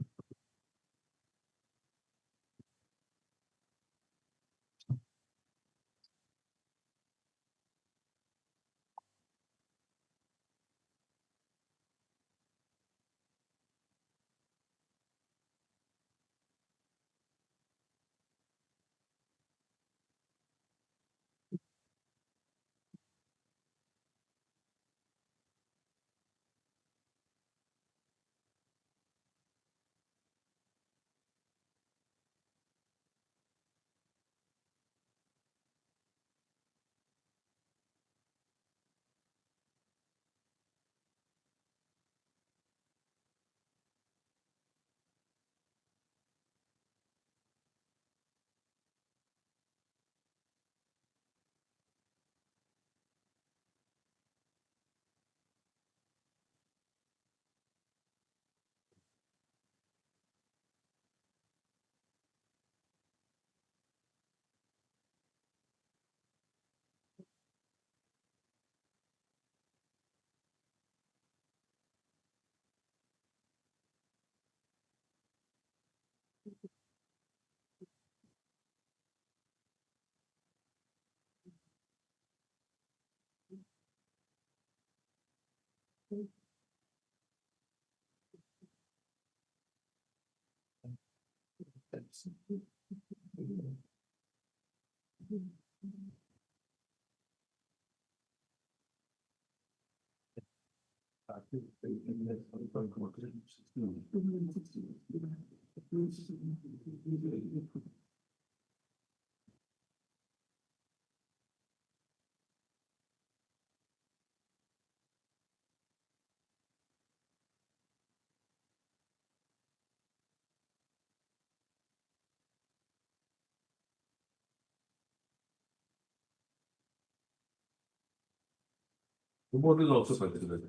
The board is also considered.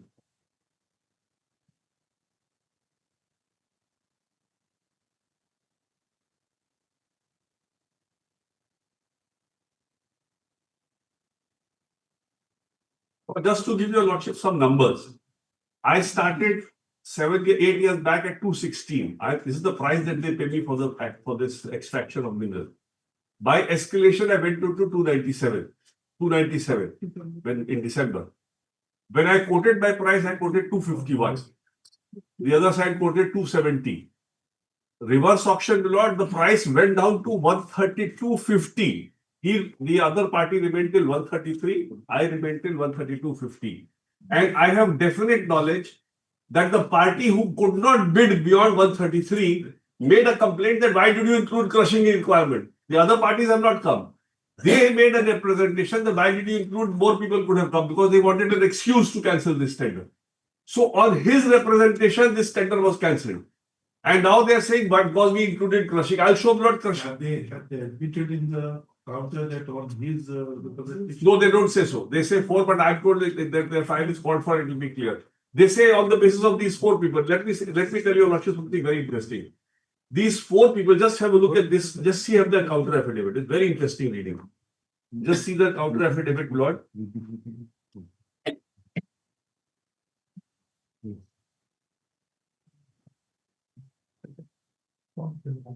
Just to give your lordship some numbers, I started 8 years back at 216. This is the price that they pay me for this extraction of mineral. By escalation, I went to 297 when in December. When I quoted my price, I quoted 251. The other side quoted 270. Reverse auction lot, the price went down to 132.50. the other party remained till 133, I remained till 132.50. And I have definite knowledge that the party who could not bid beyond 133 made a complaint that why did you include crushing requirement? The other parties have not come. They made a representation that why did you include more people could have come because they wanted an excuse to cancel this tender. So on his representation, this tender was cancelled. And now they are saying, but because we included crushing, I'll show blood crushing. Have they admitted in the counter that on his representation? No, they don't say so. They say 4, but I'm told that their file is called for, it will be clear. They say on the basis of these 4 people, let me tell you Lakshya, something very interesting. These 4 people, just have a look at this, just see have their counter affidavit. It's very interesting reading. Just see the counter affidavit, Lord.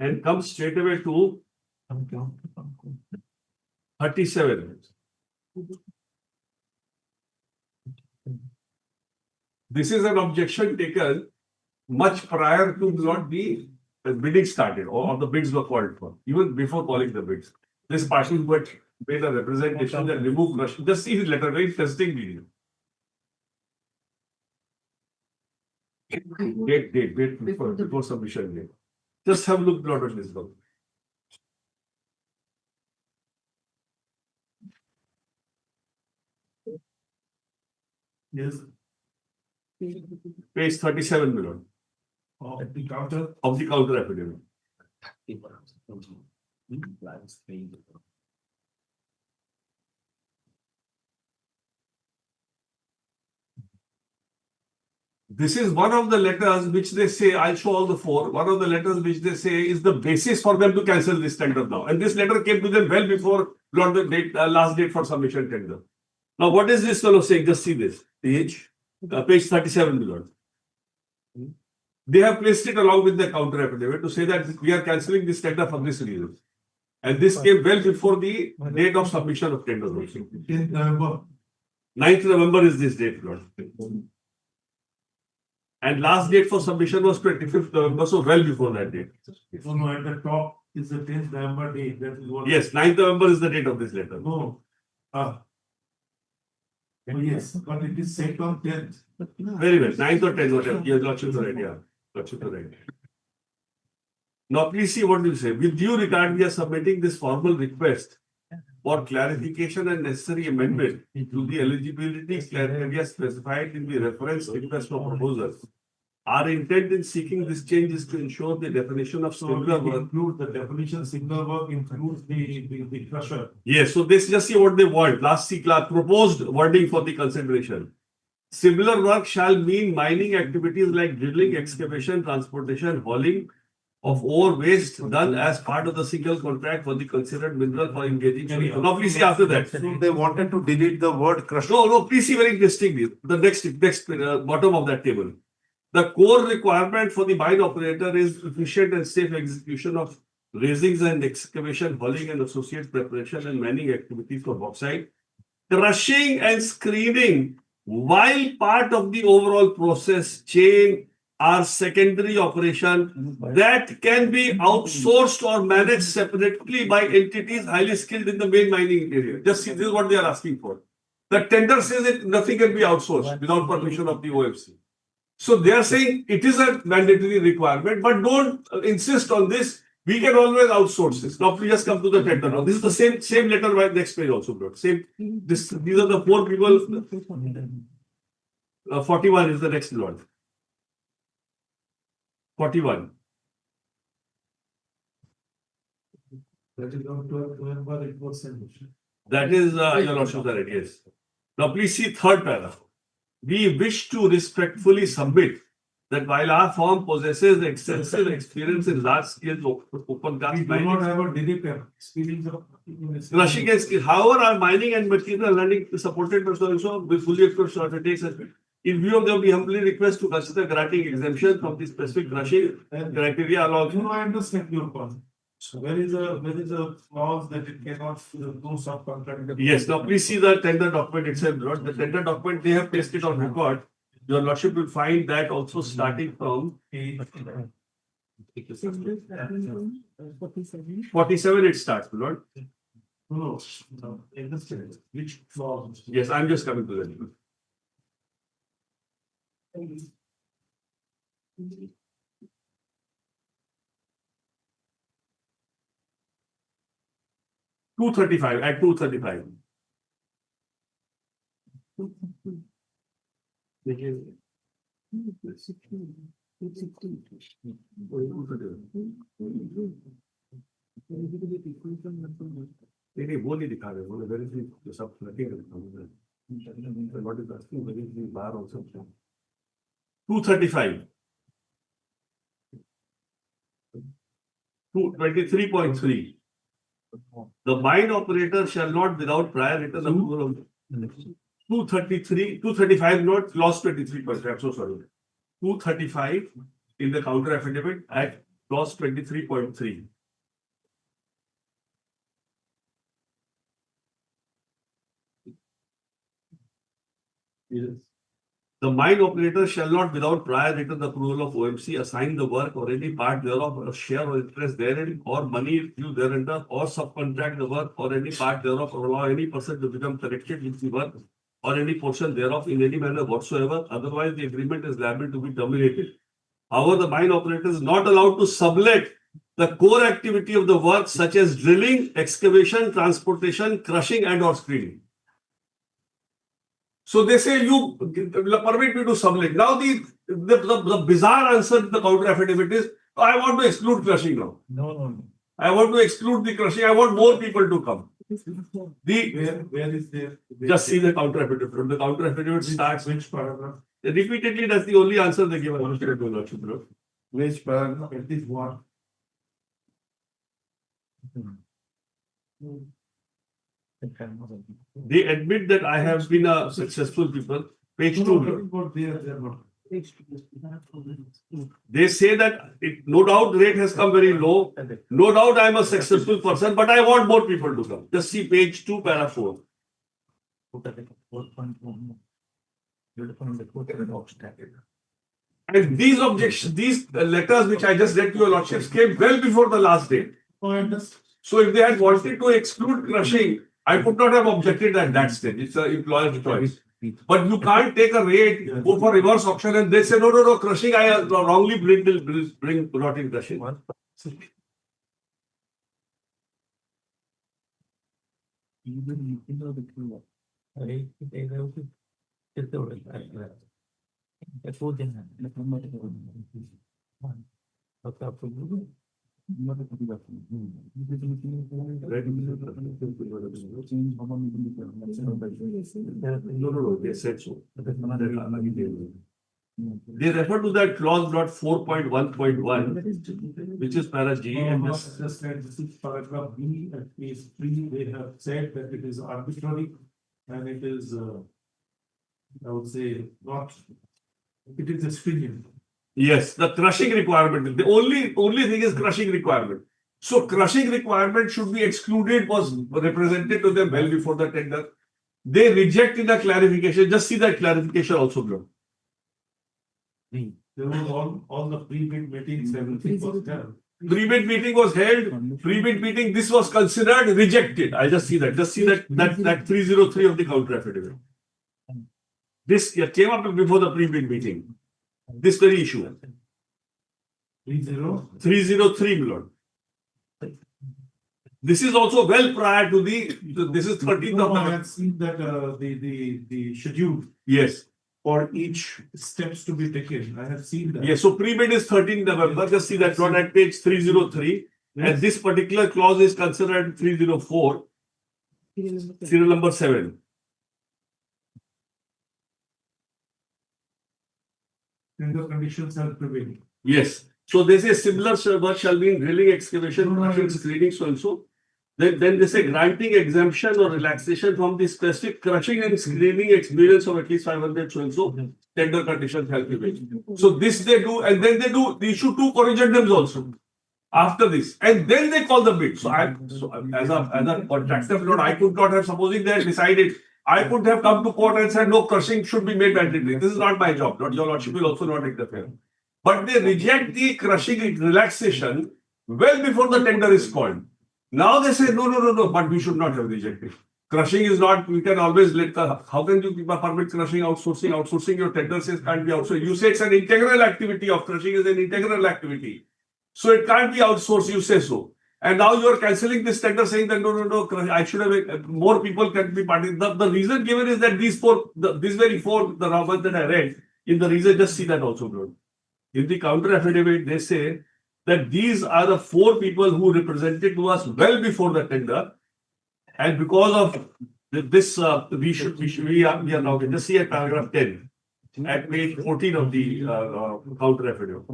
And come straight away to 37. This is an objection taken much prior to not the bidding started or the bids were called for, even before calling the bids. This party who had made a representation that removed crushing. Just see his letter, very interesting video. Date before submission date. Just have a look at this one. Yes, Page 37 below of the counter. of the counter affidavit. This is one of the letters which they say, I'll show all the 4. One of the letters which they say is the basis for them to cancel this tender now. And this letter came to them well before the date, last date for submission tender. Now, what is this fellow saying? Just see this. Page 37 below. They have placed it along with the counter affidavit to say that we are cancelling this tender for this reason. And this came well before the date of submission of tender. 10th November. 9th November is this date, Lord. And last date for submission was 25th November, so well before that date. No, at the top is the 10th November date. That is what. Yes, 9th November is the date of this letter. No. Yes, but it is set on 10th. Very well, 9th or 10th, whatever. Yes, Lordship are right, yeah. Lordship are right. Now, please see what you say. With due regard, we are submitting this formal request for clarification and necessary amendment to the eligibility criteria specified in the reference request for proposal. Our intent in seeking this change is to ensure the definition of similar work. Include the definition, similar work includes the crusher. Yes, so this just see what they want. Last see proposed wording for the consideration. Similar work shall mean mining activities like drilling, excavation, transportation, hauling of ore waste done as part of the single contract for the considered mineral for engaging. Now please see after that. So they wanted to delete the word crusher. No, please see very interestingly. The next bottom of that table. The core requirement for the mine operator is efficient and safe execution of raisings and excavation, hauling and associate preparation and mining activities for bauxite. Crushing and screening, while part of the overall process chain, are secondary operation that can be outsourced or managed separately by entities highly skilled in the main mining area. Just see, this is what they are asking for. The tender says that nothing can be outsourced without permission of the OFC. So they are saying it is a mandatory requirement, but don't insist on this. We can always outsource this. Now please just come to the tender. Now this is the same letter by next page also, bro. Same. These are the 4 people. 41 is the next lot. 41. That is on 12th November, it was sent. That is your Lordship, right? Yes. Now please see third paragraph. We wish to respectfully submit that while our firm possesses extensive experience in large-scale open cast We do mining, not have a direct experience of crushing and skill. However, our mining and material handling is supported by also with fully equipped sorting. In view of that, we humbly request to consider granting exemption from the specific crushing criteria along. No, I understand your point. So where is a clause that it cannot do subcontract? Yes, now please see the tender document itself, Lord. The tender document, they have placed it on record. Your Lordship will find that also starting from 47 it starts, Lord. No, which clause? Yes, I'm just coming to that. $235 at $235. नहीं वो नहीं दिखा रहे बोले where is the सब लगे what is asking where is the bar also 235 23.3 the mine operator shall not without prior written approval of 235 not clause 23.3 I'm so sorry 235 in the counter affidavit at clause 23.3 The mine operator shall not, without prior written approval of OMC, assign the work or any part thereof, or share or interest therein, or money due thereunder, or subcontract the work or any part thereof, or allow any person to become connected with the work or any portion thereof in any manner whatsoever. Otherwise, the agreement is liable to be terminated. However, the mine operator is not allowed to sublet the core activity of the work, such as drilling, excavation, transportation, crushing, and or screening. So they say you permit me to sublet. Now the bizarre answer to the counter affidavit is, I want to exclude crushing now. No. I want to exclude the crushing. I want more people to come. Where is there? Just see the counter affidavit. The counter affidavit starts. Which paragraph? Repeatedly, that's the only answer they give. Which paragraph? It is what? They admit that I have been a successful people. Page 2. They say that no doubt rate has come very low. No doubt I am a successful person, but I want more people to come. Just see page 2, para 4. And these objections, these letters which I just read to your lordships came well before the last date. So if they had wanted to exclude crushing, I could not have objected at that stage. It's an employer's choice. But you can't take a rate, go for reverse auction, and they say, no, crushing, I wrongly brought in crushing. No, they said so. They refer to that clause not 4.1.1, which is para G. And Just said this is paragraph B at page 3. They have said that it is arbitrary and it is, I would say, not. It is stringent. Yes, the crushing requirement. The only thing is crushing requirement. So crushing requirement should be excluded was represented to them well before the tender. They reject in the clarification. Just see that clarification also below. There was all the pre-bid meetings, everything was done. Pre-bid meeting was held. Pre-bid meeting, this was considered rejected. I just see that. Just see that 303 of the counter affidavit. This came up before the pre-bid meeting. This very issue. 303, my lord. This is also well prior to this is 13th of I November. have seen that the schedule Yes. for each steps to be taken. I have seen that. Yes. So pre-bid is 13th November. Just see that one at page 303. And this particular clause is considered 304. Serial number 7. Tender conditions are prevailing. Yes. So they say similar work shall be in drilling, excavation, crushing, screening, so and so. Then they say granting exemption or relaxation from the specific crushing and screening experience of at least 500 so and so. Tender conditions shall be made. So this they do, and then they issue 2 corrigendums also after this, and then they call the bid. So as a contractor, Lord, I could not have, supposing they had decided, I could have come to court and said no, crushing should be made mandatory. This is not my job. Lord, your lordship will also not interfere. But they reject the crushing relaxation well before the tender is called. Now they say, no, but we should not have rejected. Crushing is not, we can always let the, how can you permit crushing outsourcing? Outsourcing your tender says can't be outsourced. You say it's an integral activity of crushing is an integral activity. So it can't be outsourced, you say so. And now you are cancelling this tender saying that no, I should have, more people can be party. The reason given is that these very four, the RAMAN that I read, in the reason, just see that also, bro. In the counter affidavit, they say that these are the four people who represented to us well before the tender. And because of this, we are now, just see at paragraph 10, at page 14 of the counter affidavit.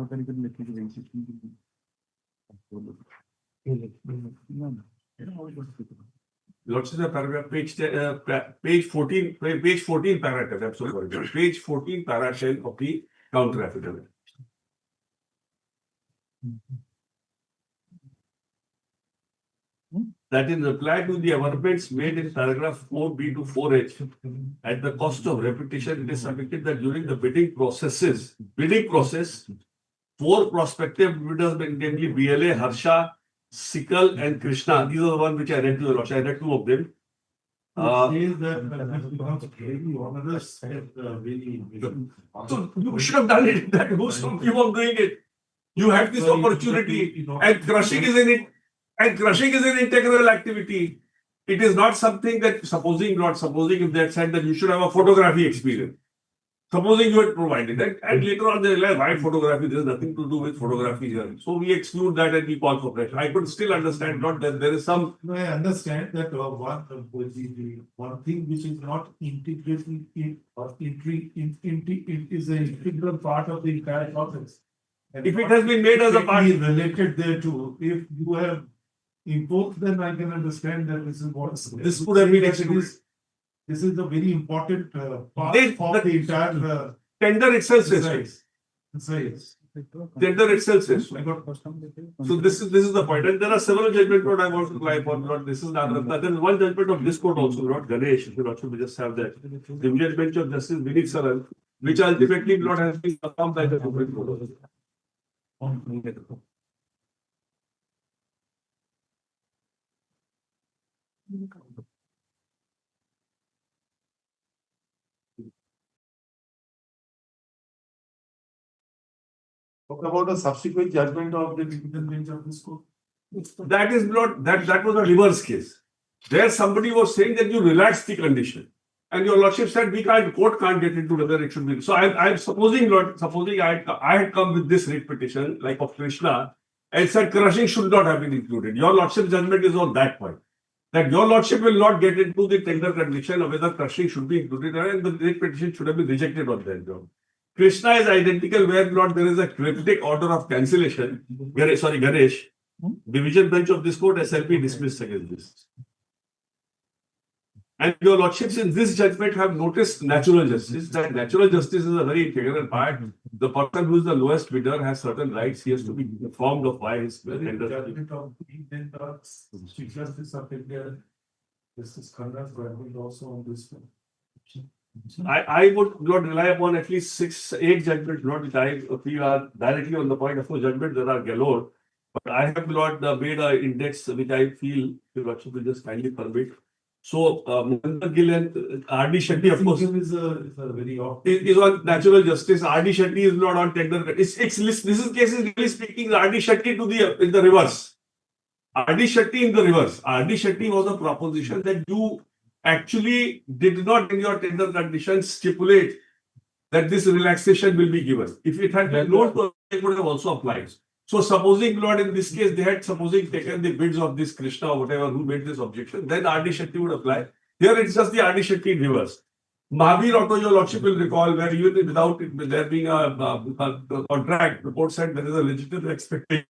Lots of the paragraph, page 14, paragraph, I'm so sorry, page 14, paragraph 10 of the counter affidavit. That in reply to the amendments made in paragraph 4B to 4H, at the cost of repetition, it is submitted that during the bidding process, four prospective bidders, namely BLA, Harsha, Sikal, and Krishna, these are the ones which I read to the Lordship. I read two of them. So you should have done it. That who's stopped you from doing it? You had this opportunity, and crushing is in it. And crushing is an integral activity. It is not something that, supposing if they had said that you should have a photography experience. Supposing you had provided that, and later on they realize why photography, there is nothing to do with photography here. So we exclude that and we call for pressure. I could still understand, not that there is some. No, I understand that one thing which is not integrated is an integral part of the entire process. And If it has been made as a part, related thereto, if you have imposed, then I can understand that this is what this could have been excluded. This is a very important part of the entire Tender itself says so. exercise. Tender itself says so. So this is the point. And there are several judgments that I want to apply for. Not this is not. There is one judgment of this court also, not Ganesh. If you also just have that. The Division Bench of Justice Vinit Saran, which ultimately not has been affirmed by the Supreme Court. What about the subsequent judgment of the Division Bench of this court? That is not that was a reverse case. There somebody was saying that you relax the condition. And your lordship said court can't get into whether it should be. So I'm supposing I had come with this writ petition, like of Krishna, and said crushing should not have been included. Your lordship's judgment is on that point. That your lordship will not get into the tender condition of whether crushing should be included, and the writ petition should have been rejected on that ground. Krishna is identical where not there is a cryptic order of cancellation. Ganesh, Division Bench of this court SLP dismissed against this. And your lordships in this judgment have noticed natural justice. That natural justice is a very integral part. The person who is the lowest bidder has certain rights. He has to be informed of why his tender. Chief Justice of India, Justice Khanna's judgment also on this one. I would not rely upon at least 6-8 judgments, not which I feel are directly on the point of judgment. There are galore. But I have not made an index which I feel the lordship will just kindly permit. So, Mohinder Gill and R.D. Shetty, of course, is on natural justice. R.D. Shetty is not on tender. This case is really speaking R.D. Shetty in the reverse. R.D. Shetty in the reverse. R.D. Shetty was a proposition that you actually did not in your tender conditions stipulate that this relaxation will be given. If it had been known, it would have also applied. So supposing, Lord, in this case, they had taken the bids of this Krishna or whatever who made this objection, then R.D. Shetty would apply. Here it's just the R.D. Shetty in reverse. Mahavir Auto, your lordship will recall, where even without there being a contract, the court said there is a legitimate expectation.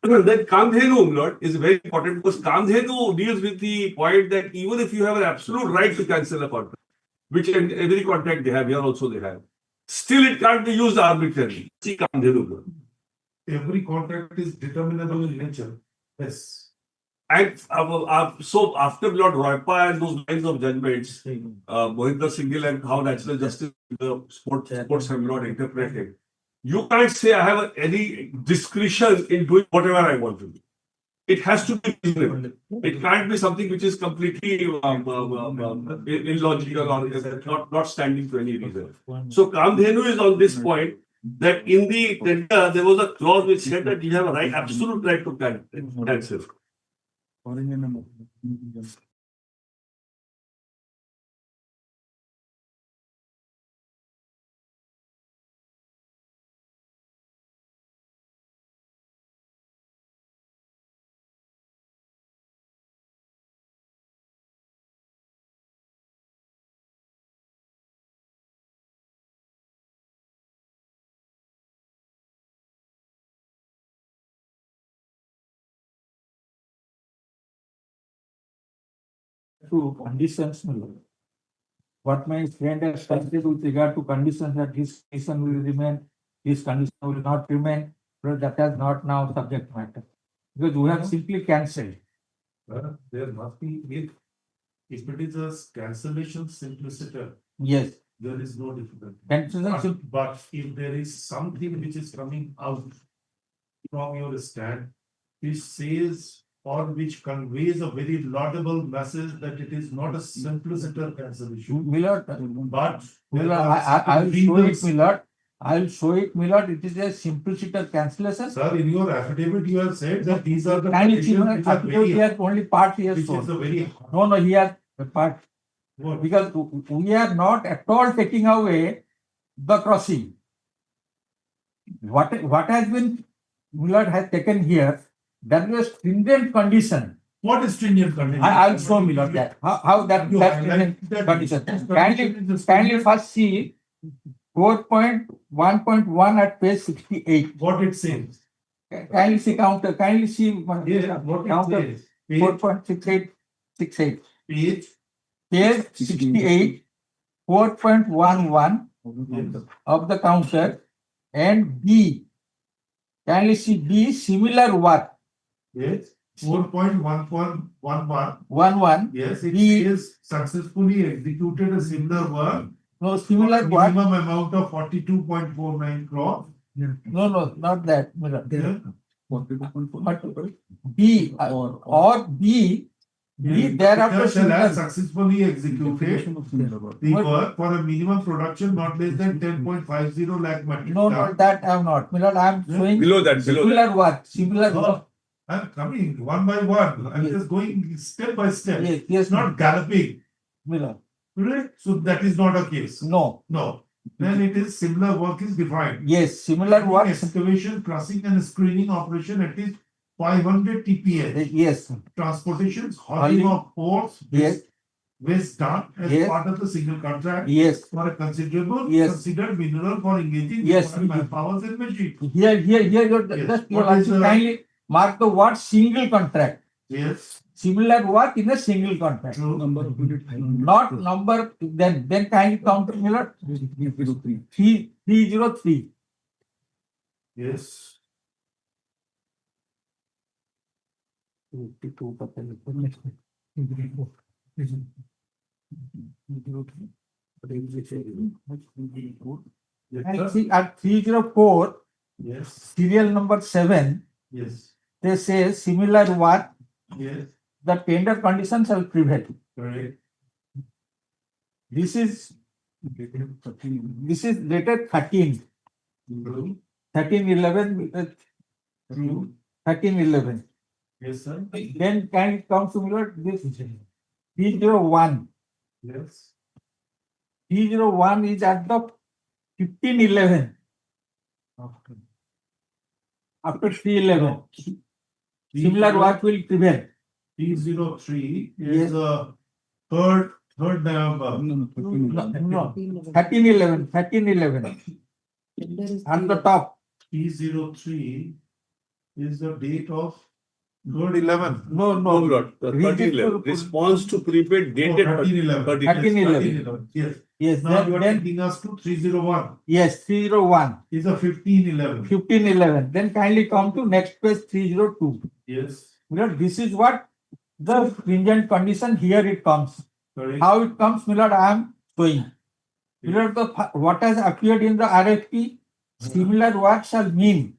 Then Kamdhenu, Lord, is very important because Kamdhenu deals with the point that even if you have an absolute right to cancel a contract, which in every contract they have, here also they have, still it can't be used arbitrarily. See Kamdhenu, Lord. Every contract is determinable in nature. Yes. And so after Lord Roypa and those lines of judgments, Mohinder Singh and how natural justice the courts have not interpreted, you can't say I have any discretion in doing whatever I want to do. it has to be reasonable. It can't be something which is completely illogical or not standing to any reason. So Kamdhenu is on this point that in the tender there was a clause which said that you have a right, absolute right to cancel. To conditions. What my friend has stated with regard to conditions that his condition will remain, his condition will not remain, but that is not now subject matter. Because we have simply cancelled. There must be, if it is a cancellation simpliciter, Yes. there is no difficulty. Cancellation. But if there is something which is coming out from your stand, which says or which conveys a very laudable message that it is not a simpliciter cancellation. Millard, But Millard, I will show it, Millard. I will show it, Millard. It is a simpliciter cancellation. Sir, in your affidavit, you have said that these are the Kindly see, conditions which are affidavit, he very, has only part he has which is shown. a very. No, he has a part. What? Because we are not at all taking away the crossing. What has been Millard has taken here, that was stringent condition. What is stringent condition? I will show Millard that. How that You that highlight stringent that condition. this Kindly condition is kindly stringent. first see 4.1.1 at page 68. What it says. Kindly see counter. Kindly see Yeah, what it counter. says. Page, 4.6868. page. Page 68. 4.11 Yes. of the counter and B. Kindly see B, similar work. Yes, 4.1.11. 11. Yes, it B. is successfully executed a similar work. No, similar work. Minimum amount of 42.49 crore. No, not that. Millard. Yeah. But B or B, thereafter It shall have similar. successfully executed the work for a minimum production not less than 10.50 lakh metric No, ton. that I have not. Millard, I am showing Below that. similar work. Similar work. I'm coming one by one. I'm Yes. just going step by step. Yes, It's not galloping. Millard. Right? So that is not a case. No. No. Then it is similar work is defined. Yes, similar work. Excavation, crushing and screening operation at least 500 TPH. Yes. Transportations, Hauling. hauling of ports, Yes. waste done as Yes. part of the single contract Yes. for a considerable Yes. considered mineral for engaging Yes. required manpowers and machines. Here, you're Yes. just you What is the- kindly mark the word single contract. Yes. Similar work in a single contract. True. Not number, then kindly count Millard. 303. Yes. Yes, And sir. see at 304, Yes. serial number 7, Yes. they say similar work, Yes. the tender conditions shall prevail. Correct. This is dated 13. True. 1311, True. 1311. Yes, sir. Then can it come to Millard? This 301. Yes. 301 is at the 1511. After 311. Similar work will prevail. 303 Yes. is the third November. No, 1311. 1311. At the top. 303 is the date of 3rd/11. No. No, Lord. 1311. Response to prepaid dated 13/11. 13/11. Yes. Yes, Now you are then taking us to 301. yes, 301. Is a 15/11. 1511. Then kindly come to next page 302. Yes. Millard, this is what the stringent condition here it comes. Correct. How it comes, Millard, I am showing. Millard, what has appeared in the RFP, similar work shall mean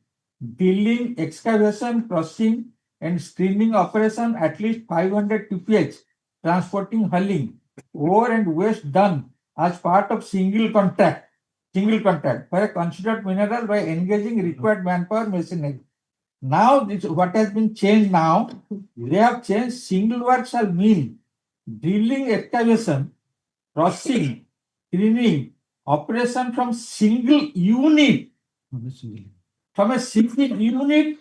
drilling, excavation, crushing, and streaming operation at least 500 TPH, transporting, hulling, ore and waste done as part of single contract for a considered mineral by engaging required manpower machinery. Now, this what has been changed now, they have changed single work shall mean drilling, excavation, crossing, cleaning, operation from single unit, from a single unit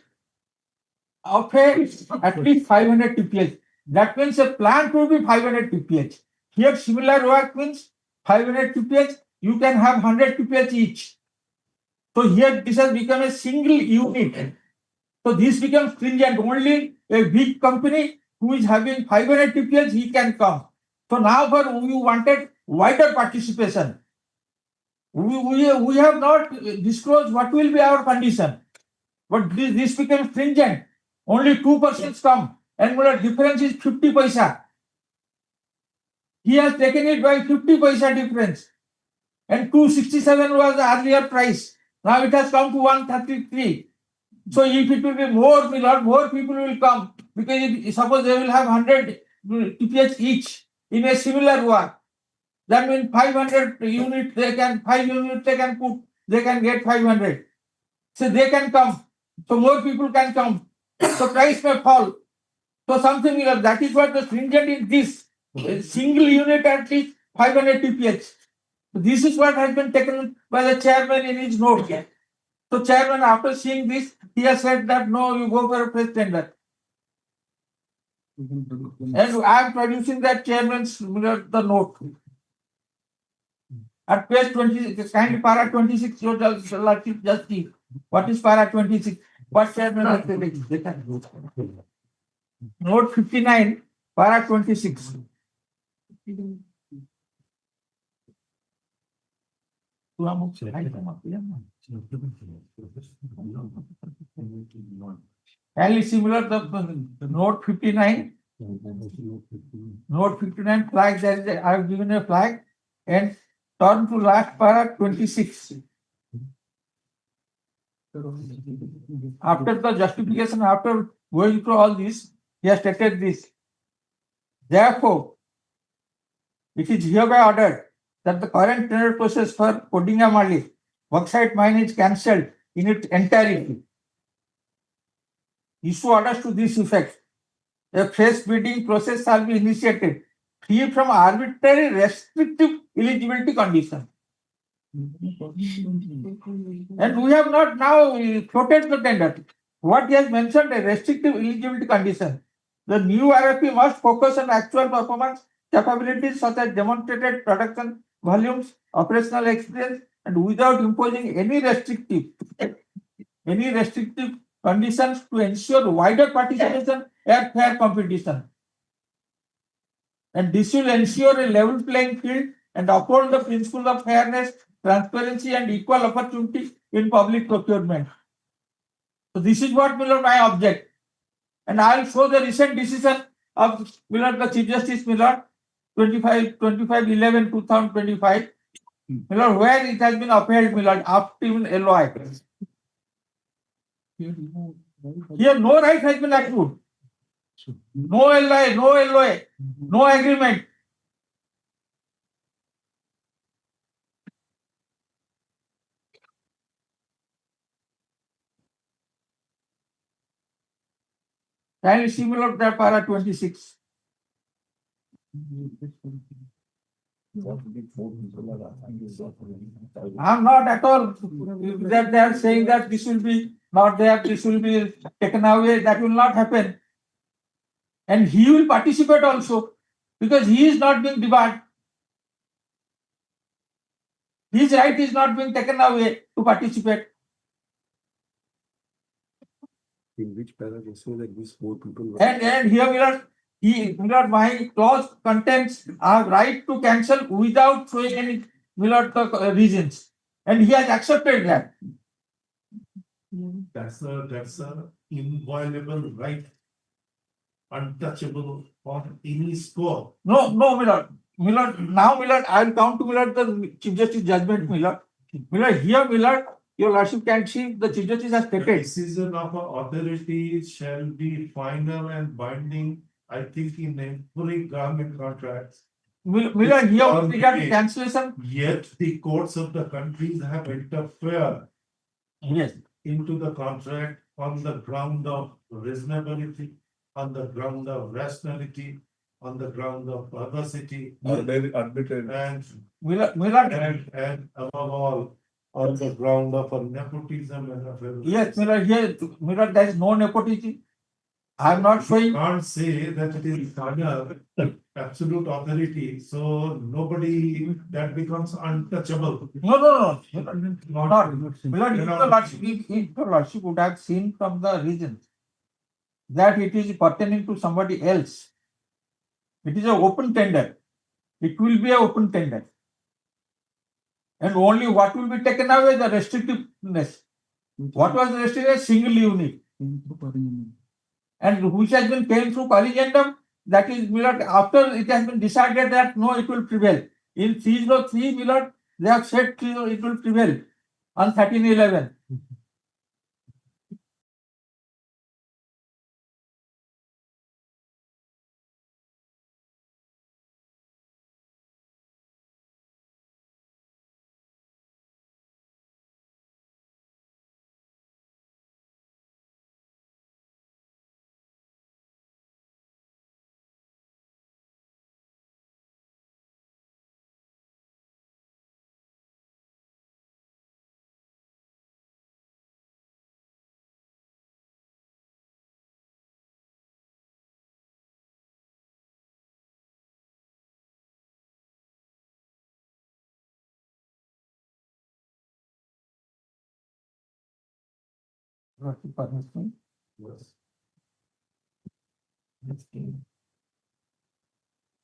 of at least 500 TPH. That means a plant will be 500 TPH. Here similar work means 500 TPH, you can have 100 TPH each. So here this has become a single unit. So this becomes stringent. Only a big company who is having 500 TPH, he can come. So now for we wanted wider participation. We have not disclosed what will be our condition. But this becomes stringent. Only 2% come, and the difference is 50 paisa. He has taken it by 50 paisa difference. And 267 was the earlier price. Now it has come to 133. So if it will be more, more people will come. Because if, suppose they will have 100 TPH each in a similar work. That means 500 units they can, 5 units they can put, they can get 500. So they can come. So more people can come. So price may fall. So something like that is what the stringent is this. A single unit at least 500 TPH. So this is what has been taken by the chairman in his note. So chairman, after seeing this, he has said that no, you go for a fresh tender. And I am producing that chairman's the note. At page 20, kindly para 26, you just see. What is para 26? What chairman has said? Note 59, para 26. Kindly similar the note 59. Note 59 flag, there is I have given a flag and turn to last para 26. After the justification, after going through all this, he has stated this. Therefore, it is hereby ordered that the current tender process for HON'BLE bauxite mine is cancelled in its entirety. Issue orders to this effect. A fresh bidding process shall be initiated, free from arbitrary restrictive eligibility conditions. And we have not now floated the tender. What he has mentioned, a restrictive eligibility condition. The new RFP must focus on actual performance capabilities such as demonstrated production volumes, operational experience, and without imposing any restrictive conditions to ensure wider participation and fair competition. And this will ensure a level playing field and uphold the principle of fairness, transparency, and equal opportunity in public procurement. So this is what my object. And I will show the recent decision of the Chief Justice 25/11/2025, where it has been upheld after even LOI. Here no right has been accrued. No LOI, no agreement. Kindly similar that para 26. I'm not at all that they are saying that this will be not there, this will be taken away. That will not happen. And he will participate also because he is not being debarred. His right is not being taken away to participate. In which paragraph they say that these 4 people And here my clause contains a right to cancel without showing any reasons. And he has accepted that. That's a inviolable right, untouchable on any score. No, Millard. Now, I will come to the Chief Justice judgment, Millard. Here, Your lordship can see the Chief Justice has The stated. decision of authorities shall be final and binding, I think, in every government contract. Miller, here with regard to cancellation. Yet the courts of the countries have interfered Yes. into the contract on the ground of reasonability, on the ground of rationality, on the ground of perversity, Arbitrary. and Miller, and above all, on the ground of a nepotism and a favoritism. yes, Miller, there is no nepotism. I am not showing. Can't say that it is under absolute authority, so nobody, that becomes untouchable. No. Not. Miller, Not- if your lordship would have seen from the reasons that it is pertaining to somebody else. It is an open tender. It will be an open tender. And only what will be taken away the restrictiveness. What was the restrictive? Single unit. And which has been came through collegium, that is Miller, after it has been decided that no, it will prevail. In 303, Miller, they have said it will prevail on 1311.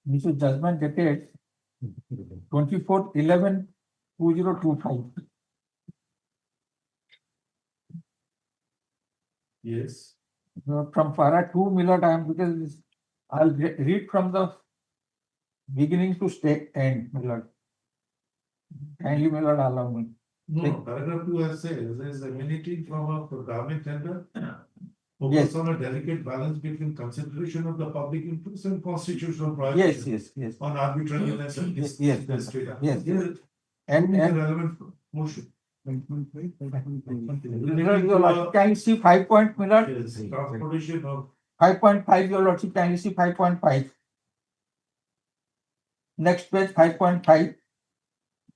This is judgment dated 24/11/2025. Yes. From para 2 Miller time, because I'll read from the beginning to state end, Miller. Kindly, Miller, allow me. No, paragraph 2 says there is emanating from a government tender. Yes. Focus on a delicate balance between consideration of the public interest and constitutional priority. Yes. On arbitrariness and Yes. Yes. And Relevant motion. Miller, your lordship, can you see 5 point, Miller? Yes, transportation of 5.5, your lordship, can you see 5.5? Next page, 5.5.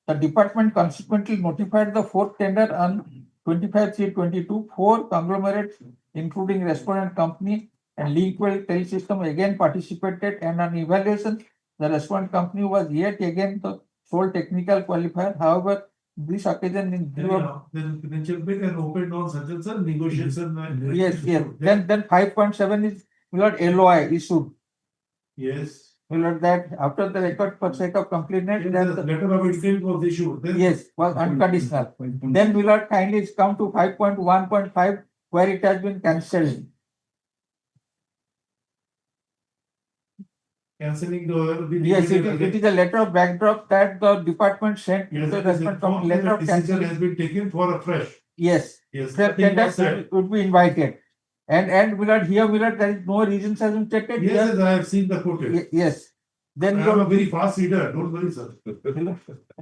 The department consequently notified the fourth tender on 25/3/22. 4 conglomerates, including respondent company and Linkwell Telesystem, again participated, and on evaluation, the respondent company was yet again the sole technical qualifier. However, this occasion in view of and open on such and such negotiation. yes. Then 5.7 is LOI issued. Yes. That after the record for sake of completeness, Yes, then the the, letter of intent was issued. Then yes, was unconditional. Then Willard kindly come to 5.1.5 where it has been cancelled. cancelling the. Yes, it is a letter of backdrop that the department sent to Yes, the it is respondent informed company, letter that of decision cancellation. has been taken for a fresh. Yes, Yes. fresh nothing was tender said. would be invited. And Willard, here Willard, there is no reasons has been stated. Yes, Here- I have seen the quoted. Yes. Then I am a very fast reader, don't worry, sir.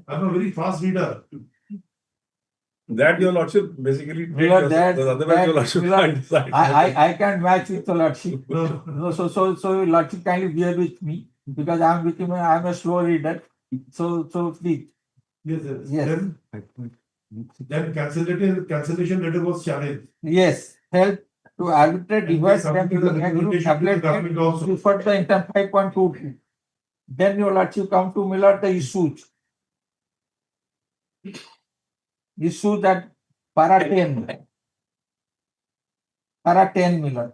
I am a very fast reader. That your lordship basically. Willard, that, Otherwise your lordship Willard, can't decide. I can match with the lordship. No. No, so lordship kindly bear with me because I am with him. I am a slow reader. So please. Yes, Yes. Then cancellation letter was challenged. Yes, help to arbitrate And divorce they and submitted the recommendation to the government also. refer the inter 5.2. Then your lordship come to Miller the issues. Issue that para 10. Para 10 Miller.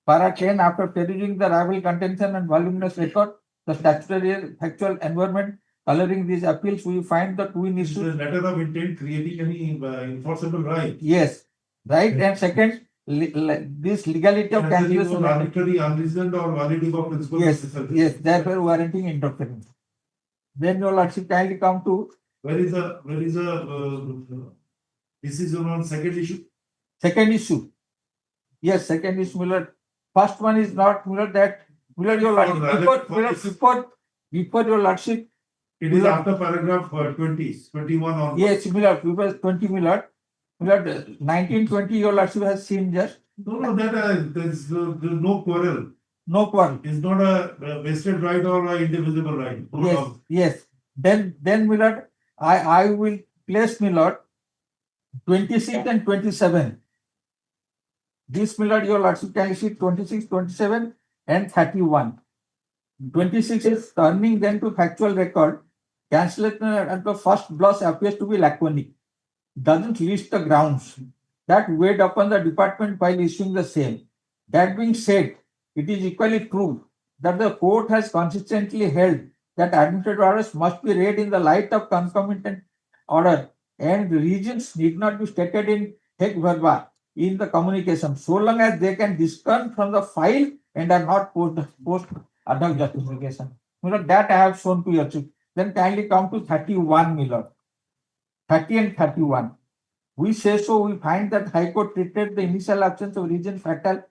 Para 10, after perusing the rival contention and voluminous record, the statutory factual environment coloring these appeals, we find the twin This is issues. a letter of intent creating any enforceable right. Yes, right. And second, this legality of Cancelling was cancellation. arbitrary, unreasoned or violating of principle. Yes, therefore warranting interference. Then your lordship kindly come to where is the decision on second issue? Second issue. Yes, second issue, Millard. First one is not, Millard, that, Millard, your lordship, before your lordship. It is after paragraph 21 on. Yes, Millard, before 20, Millard. Millard, 1920, your lordship has seen just. No, that there's no quarrel. No quarrel. It's not a vested right or a indivisible right. Yes, yes. Then Millard, I will place, Millard, 26 and 27. This, Millard, your lordship can see 26, 27 and 31. 26 is turning then to factual record. Cancellation at the first blush appears to be laconic. Doesn't list the grounds that weighed upon the department while issuing the same. That being said, it is equally true that the court has consistently held that administrative orders must be read in the light of concomitant order, and reasons need not be stated in haec verba in the communication, so long as they can discern from the file and are not post ad hoc justification. Millard, that I have shown to you. Then kindly come to 31, Millard. 30 and 31. We say so, we find that High Court treated the initial absence of reason fatal,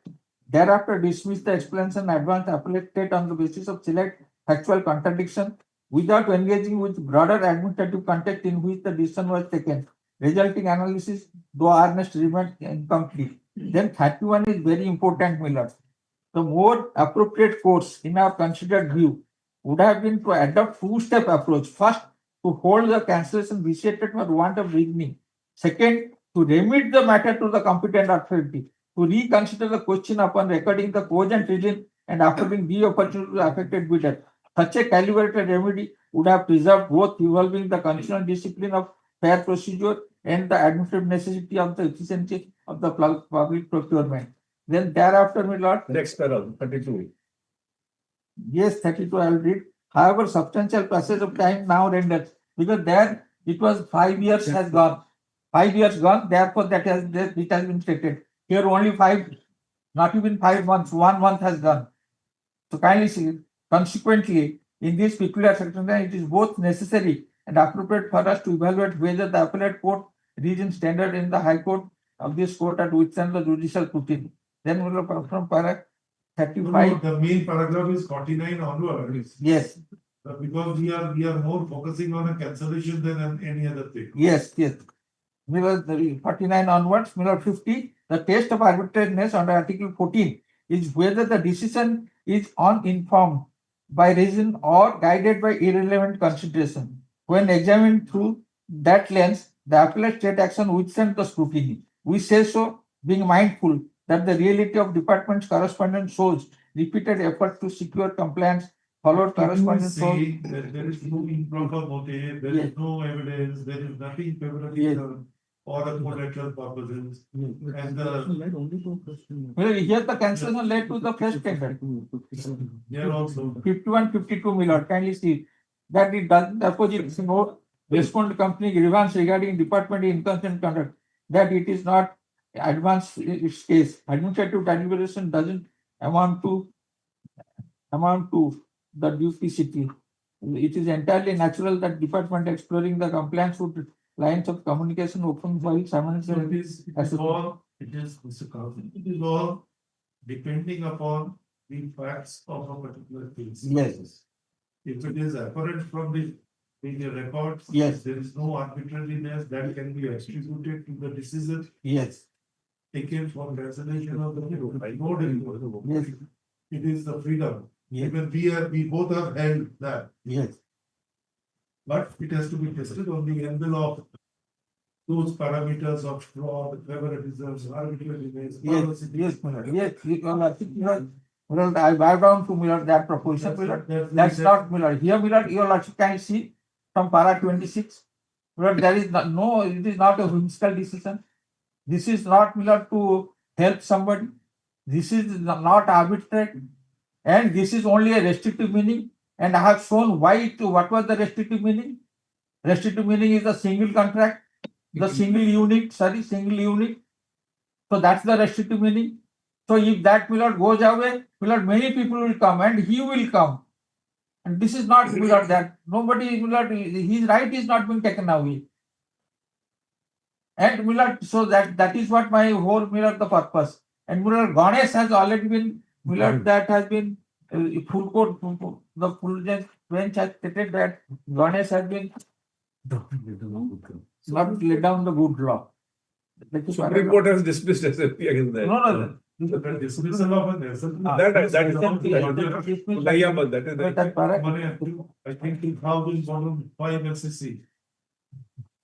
thereafter dismissed the explanation advanced appellate state on the basis of select factual contradiction without engaging with broader administrative context in which the decision was taken. Resulting analysis, though earnest, remained incomplete. Then 31 is very important, Millard. The more appropriate course in our considered view would have been to adopt two-step approach. First, to hold the cancellation vitiated for want of reasoning. Second, to remit the matter to the competent authority, to reconsider the question upon recording the cogent reason and affording the opportunity to the affected bidder. Such a calibrated remedy would have preserved both involving the constitutional discipline of fair procedure and the administrative necessity of the efficiency of the public procurement. Then thereafter, my lord. Next paragraph, 32. Yes, 32 I will read. However, substantial passage of time now renders, because there it was 5 years has gone. 5 years gone, therefore it has been stated. Here only 5, not even 5 months, 1 month has gone. So kindly see, consequently, in this peculiar circumstance, it is both necessary and appropriate for us to evaluate whether the appellate court reason standard in the High Court of this court at withstand the judicial scrutiny. Then we will come from paragraph 35. The main paragraph is 49 onwards. Yes. Because we are more focusing on a cancellation than on any other thing. Yes, yes. Millard 49 onwards, Millard 50. The test of arbitrariness under Article 14 is whether the decision is uninformed by reason or guided by irrelevant consideration. When examined through that lens, the appellate state action withstands the scrutiny. We say so, being mindful that the reality of department's correspondence shows repeated effort to secure compliance, followed correspondence shows. That there is no improper motive, there is no evidence, there is nothing favorable or a collateral purposes. And Well, here the cancellation led to the first tender. there also 51, 52 Millard. Kindly see that it doesn't opposite no respond to company grievance regarding department inconsistent conduct, that it is not advanced its case. Administrative deliberation doesn't amount to the duplicity. It is entirely natural that department exploring the compliance with lines of communication open while simultaneously. it is all depending upon the facts of a particular case. Yes. If it is apparent from the records, Yes. there is no arbitrariness that can be attributed to the decision Yes. taken for cancellation of the no. Yes. It is the freedom. Yes. Even we both have held that, Yes. but it has to be tested on the angle of those parameters of fraud, favoritism, arbitrariness. Yes. Yes, Millard. Yes. Millard, I bow down to Millard that proposition, Millard. That's not Millard. Here, Millard, your lordship can see from para 26. Millard, there is no, it is not a whimsical decision. This is not, Millard, to help somebody. This is not arbitrary. And this is only a restrictive meaning. And I have shown why what was the restrictive meaning. Restrictive meaning is a single contract, the single unit. So that's the restrictive meaning. So if that Millard goes away, Millard, many people will come and he will come. And this is not Millard that nobody Millard, his right is not being taken away. And Millard, so that is what my whole Millard the purpose. And Millard Ganesh has already been Millard that has been full court, the full bench has stated that Ganesh has been not laid down the good law. Supreme Court has dismissed SLP against that. No. That is. Yeah, but that is. I think 2005 SSC.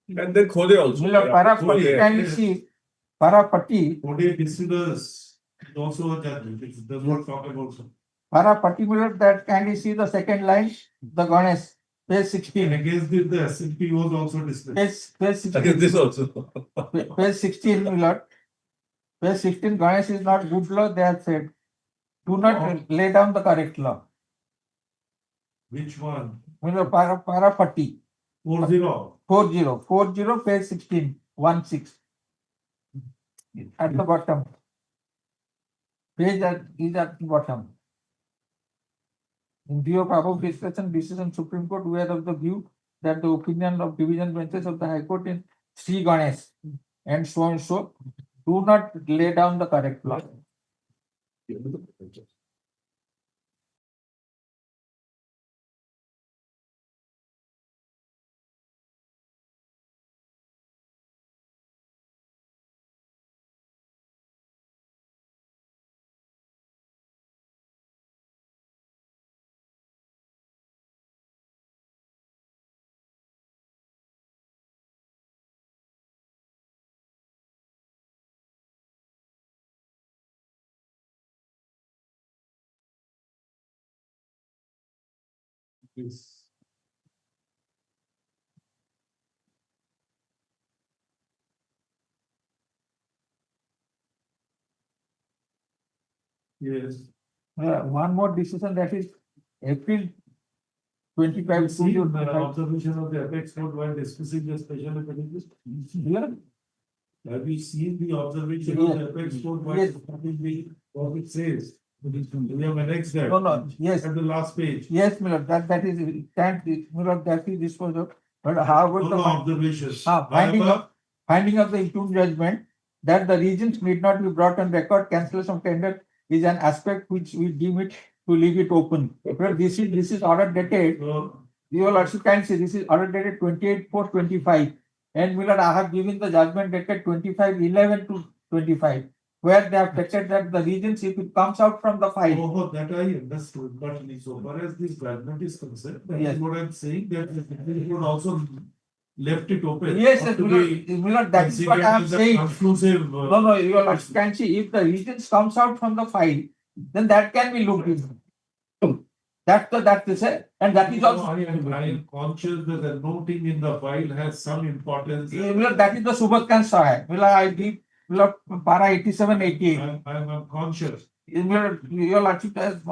And then Khode also. Parapati, can you see Parapati? Today considers also a judgment. It does not talk about some. Parapati Millard, that can you see the second line, the Ganesh, page 16. Against it, the SLP was also dismissed. Page 16. Against this also. Page 16, Millard. Page 16, Ganesh is not good law, they have said. Do not lay down the correct law. Which one? Millard, Parapati. 40, page 16, 16. At the bottom. Page is at the bottom. In view of above discussion, decision Supreme Court, we are of the view that the opinion of division benches of the High Court in Sri Ganesh and so do not lay down the correct law. Yes. Yes. One more decision, that is April 25. Observation of the apex court while discussing the special appendix. Have you seen the observation of the apex court while discussing what it says? We have annexed that. No, yes. At the last page. Yes, Millard, that is, Millard, that is disposed of. But however, No observations. finding of the impugned judgment that the regions need not be brought on record, cancellation of tender is an aspect which we deem it to leave it open. But this is order dated. You will also can see this is order dated 28/4/25. And Millard, I have given the judgment dated 25/11 to 25. Where they have stated that the regions, if it comes out from the file. Oh, that I understood, but so far as this judgment is concerned, that Yes. is what I'm saying, that the Supreme Court also left it open. Yes, not to be Millard, that is what I am considered as a saying. conclusive. No, you will can see if the regions comes out from the file, then that can be looked into. That is it, and that is also. I am conscious that the noting in the file has some importance. Millard, that is the Subhatkan Sahai. Millard, I give Millard para 87-88. I am conscious. Millard, your Lordship has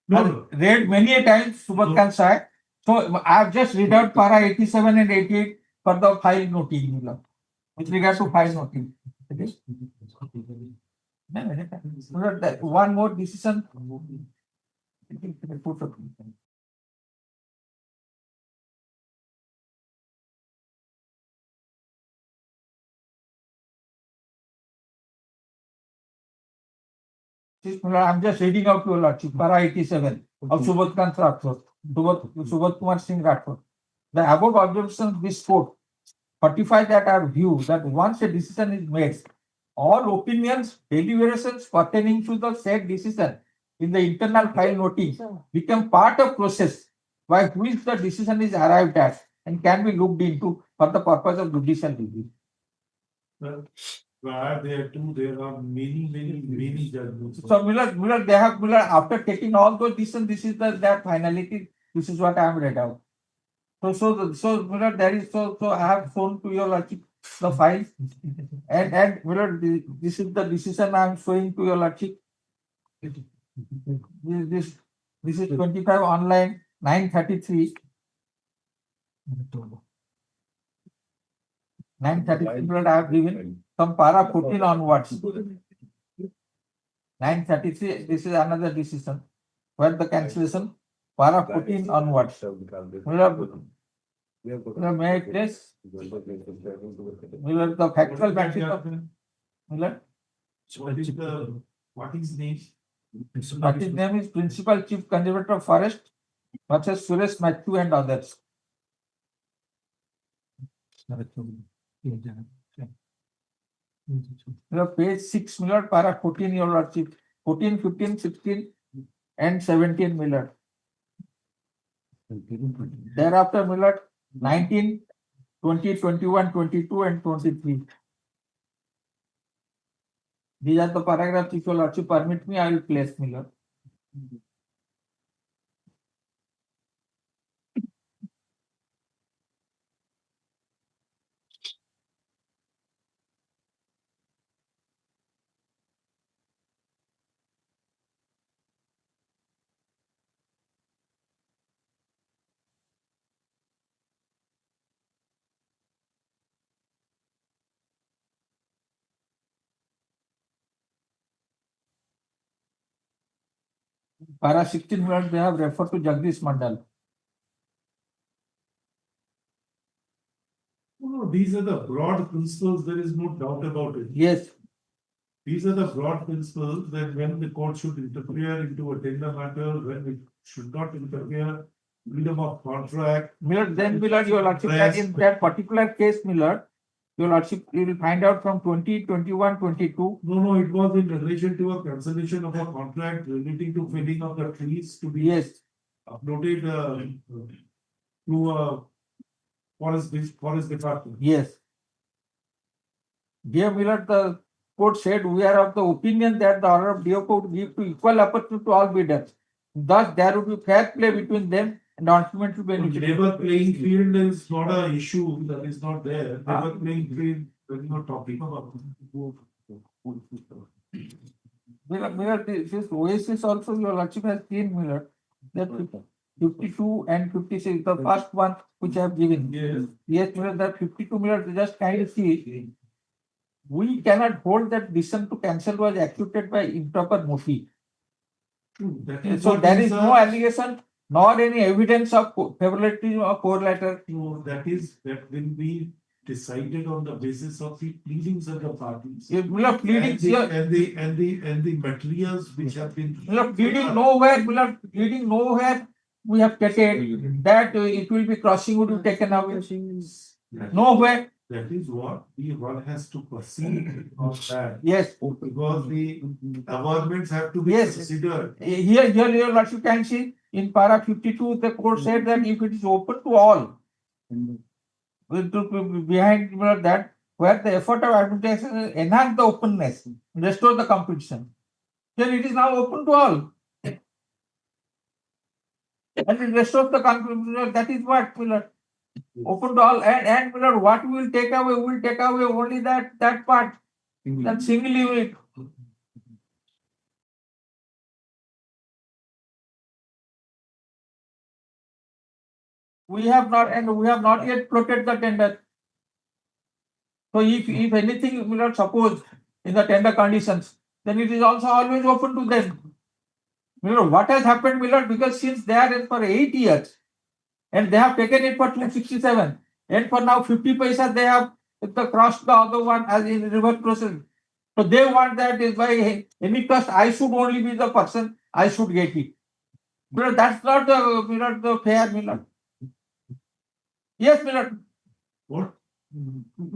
No. read many a times Subhatkan Sahai. So I have just read out para 87 and 88 for the file noting, Millard, with regard to file noting. Okay? Millard, one more decision. I'm just reading out to your Lordship, para 87 of Subhat Kant Rathod, Subhat Kumar Singh Rathod. The above observations of this court fortify that our view that once a decision is made, all opinions, deliberations pertaining to the said decision in the internal file notice become part of process by which the decision is arrived at and can be looked into for the purpose of judicial review. There are many judgments. So Millard, they have Millard after taking all those decisions, this is that finality. This is what I am read out. So Millard, there is so I have shown to your Lordship the file, and Millard, this is the decision I am showing to your Lordship. This is 25 online 933. 933 Millard, I have given from para 14 onwards. 933, this is another decision where the cancellation para 14 onwards. May I place? The factual basis of Miller. What is name? But his name is Principal Chief Conservator of Forest versus Suresh Matthew and others. Page 6 Miller, para 14 your lordship, 14, 15, 16 and 17 Miller. Thereafter Miller 19, 20, 21, 22 and 23. These are the paragraphs if your lordship permit me, I will place Miller. Para 16 Miller, they have referred to Jagdish Mandal. No, these are the broad principles, there is no doubt about it. Yes. These are the broad principles that when the court should interfere into a tender matter, when it should not interfere, freedom of contract. Miller, then Miller, your lordship, that in that particular case, Miller, your lordship, you will find out from 20, 21, 22. No, it was in relation to a cancellation of a contract relating to felling of the trees to be Yes. uploaded to a forest department. Yes. Dear Miller, the court said we are of the opinion that the order of DOC would give to equal opportunity to all bidders. Thus, there would be fair play between them and ultimately benefit. Level playing field is not an issue that is not there. Level playing field, there is no topic about. Miller, this Oasis also your lordship has seen, Miller, that 52 and 56, the first one which I have given. Yes. Yes, Miller, that 52 Miller, just kind of see. We cannot hold that decision to cancel was executed by improper motive. So there is no allegation nor any evidence of favoritism or correlator. No, that will be decided on the basis of the pleadings of the parties. Miller, pleadings here. And the materials which have been. Miller, pleading nowhere we have taken that it will be crossing would be taken away. Nowhere. That is what one has to proceed on that. Yes. Because the governments have to be Yes. considered. Here, your lordship can see in para 52, the court said that if it is open to all, behind that, where the effort of administration enhance the openness, restore the competition, then it is now open to all. And it restores the competition. That is what Miller. Open to all, and Miller, what we will take away, only that part, that single unit. We have not yet floated the tender. So if anything, Miller, suppose in the tender conditions, then it is also always open to them. Miller, what has happened, Miller, because since they are in for 8 years, and they have taken it for 267, and for now 50 paisa they have crossed the other one as in reverse process. So they want that is by any cost I should only be the person, I should get it. Miller, that's not the fair, Miller. Yes, Miller. What?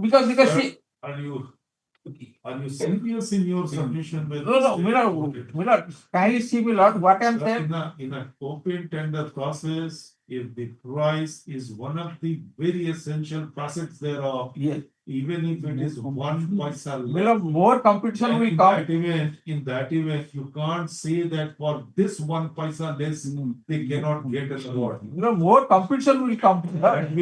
Because Sir, Are you serious in your submission? No, Miller, kindly see, Miller, what I am saying. In a open tender process, if the price is one of the very essential facets thereof, Yes. even if it is 1 paisa less. Miller, more competition will come. In that event, you can't say that for this 1 paisa less, they cannot get an award. Miller, more competition will come. That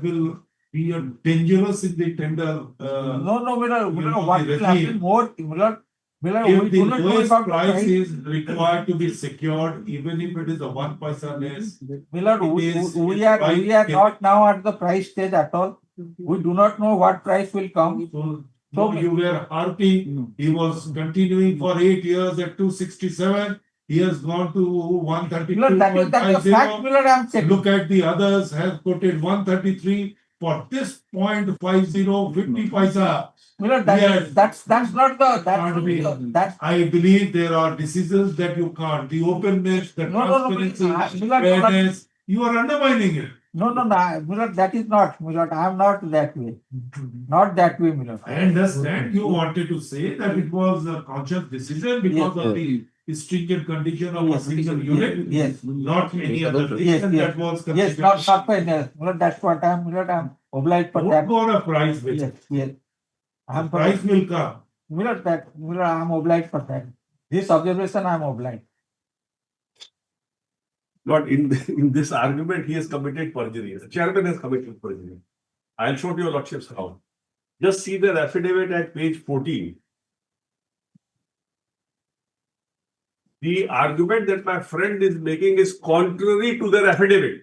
will be a dangerous in the tender. No, Miller, know, what the will happen regime. more, Miller, we If the do not know lowest about the price is required to be secured, even if it is a 1 paisa less. Miller, we are not now at the price stage at all. We do not know what price will come. So you were harping, he was continuing for 8 years at 267. He has gone to one thirty-two Milord, that is the fact, point Milord, I am checking. Look at the others have quoted 133 for this 0.50 50 paisa. Milord, Yes. that's not the, Can't be. that's, I believe there are decisions that you can't. The openness, the No, transparency, Milord, fairness, you are undermining it. no, Milord, that is not, Milord, I am not that way. Not that way, Milord. I understand you wanted to say that it was a conscious decision because Yes. of the stringent condition of a single unit. Yes. Not any other Yes, reason yes. that was Yes, considered. not fairness. Milord, that's what I am, Milord, I am obliged for Don't that. go on a price basis. Yes. I The am price will come. Milord, I am obliged for that. This observation I am obliged. Lord, in this argument, he has committed perjury. The chairman has committed perjury. I'll show to your lordships how. Just see the affidavit at page 14. The argument that my friend is making is contrary to their affidavit.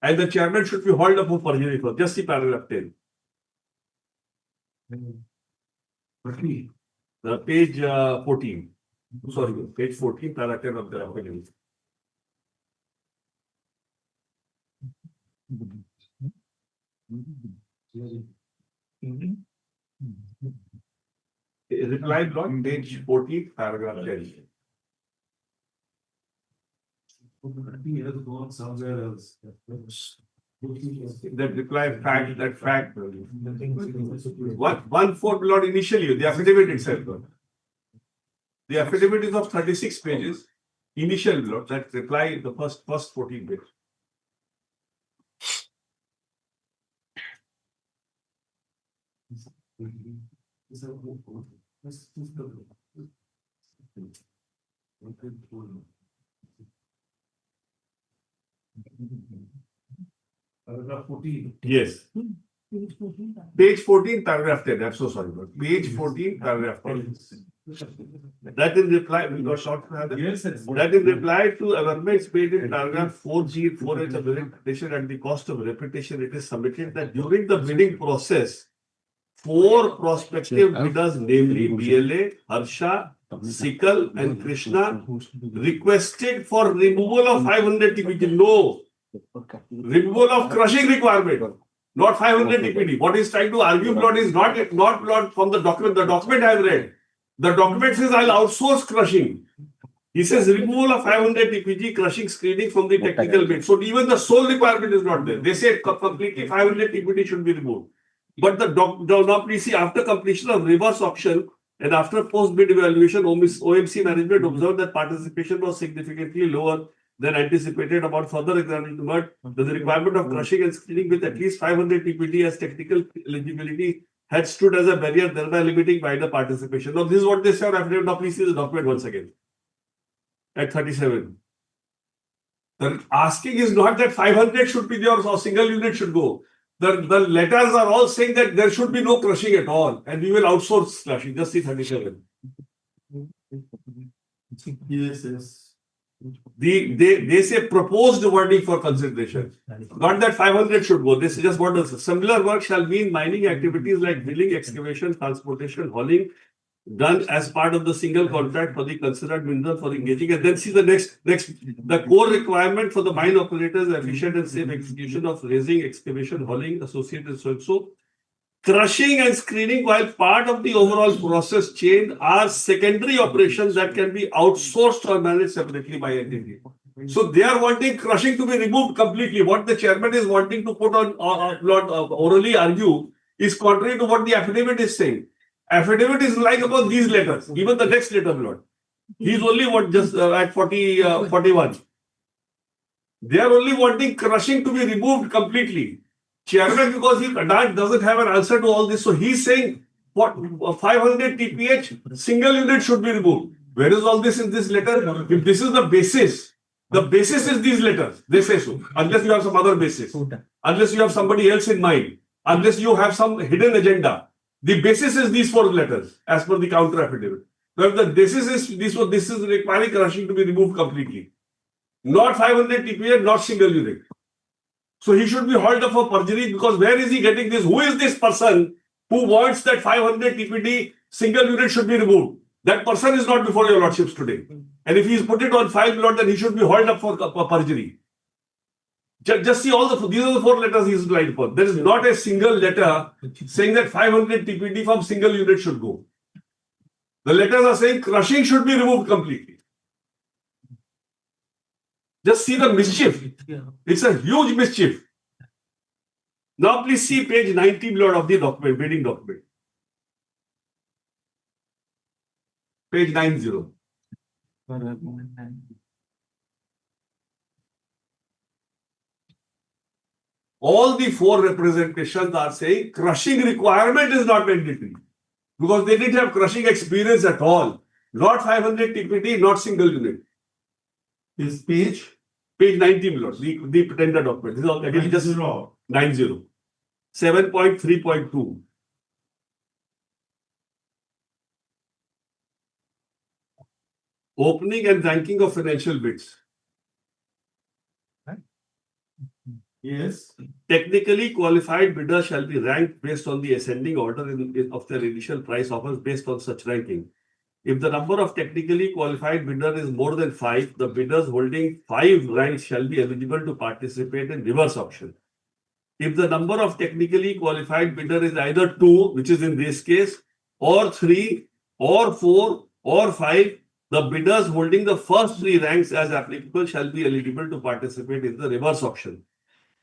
And the chairman should be hauled up for perjury for. Just see paragraph 10. The page 14. Sorry, page 14, paragraph 10 of the affidavit. Reply block, page 14, paragraph 10. He has gone somewhere else. That reply fact, that fact. One fourth block initially, the affidavit itself. The affidavit is of 36 pages. Initial block, that reply, the first 14 pages. Paragraph 14. Yes. Page 14, paragraph 10. I'm so sorry. Page 14, paragraph 10. That in reply, we got short. Yes, That in reply to amendments made in paragraph 4G, 4H of bidding petition at the cost of repetition, it is submitted that during the bidding process, 4 prospective bidders, namely BLA, Harsha, Sikal, and Krishna, requested for removal of 500 TPD. No, removal of crushing requirement, not 500 TPD. What he's trying to argue, Lord, is not Lord, from the document. The document I have read. The document says I'll outsource crushing. He says removal of 500 TPG crushing screening from the technical bid. So even the sole requirement is not there. They say completely 500 TPD should be removed. But the now please see, after completion of reverse auction and after post-bid evaluation, OMC management observed that participation was significantly lower than anticipated. About further examination, the requirement of crushing and screening with at least 500 TPD as technical eligibility had stood as a barrier, thereby limiting wider participation. Now, this is what they say on affidavit. Now, please see the document once again. At 37. The asking is not that 500 should be there or single unit should go. The letters are all saying that there should be no crushing at all and we will outsource crushing. Just see 37. Yes. They say proposed wording for consideration. Not that 500 should go. This is just what does. Similar work shall be in mining activities like drilling, excavation, transportation, hauling, done as part of the single contract for the considered mineral for engaging. And then see the next, the core requirement for the mine operators, efficient and safe execution of raising, excavation, hauling, associated so. Crushing and screening, while part of the overall process chain, are secondary operations that can be outsourced or managed separately by entity. So they are wanting crushing to be removed completely. What the chairman is wanting to put on orally argue is contrary to what the affidavit is saying. Affidavit is relying upon these letters, even the next letter, Lord. He is only at 41. They are only wanting crushing to be removed completely. Chairman, because he doesn't have an answer to all this, so he's saying what 500 TPH single unit should be removed. Where is all this in this letter? If this is the basis is these letters. They say so. Unless you have some other basis, unless you have somebody else in mind, unless you have some hidden agenda. The basis is these 4 letters as per the counter affidavit. Now, if the basis is this is requiring crushing to be removed completely. Not 500 TPH, not single unit. So he should be hauled up for perjury because where is he getting this? Who is this person who wants that 500 TPD single unit should be removed? That person is not before your lordships today. And if he's put it on file, Lord, then he should be hauled up for perjury. Just see these are the 4 letters he's relied upon. There is not a single letter saying that 500 TPD from single unit should go. The letters are saying crushing should be removed completely. Just see the mischief. It's a huge mischief. Now please see page 90, Lord, of the document, bidding document. Page 90. All the 4 representations are saying crushing requirement is not mandatory because they didn't have crushing experience at all. Not 500 TPD, not single unit. Is page? Page 90, Lord, the tender document. This is all again just 90. 7.3.2. Opening and ranking of financial bids. Yes. Technically qualified bidders shall be ranked based on the ascending order of their initial price offers based on such ranking. If the number of technically qualified bidders is more than 5, the bidders holding 5 ranks shall be eligible to participate in reverse auction. If the number of technically qualified bidders is either 2, which is in this case, or 3, or 4, or 5, the bidders holding the first 3 ranks as applicable shall be eligible to participate in the reverse auction.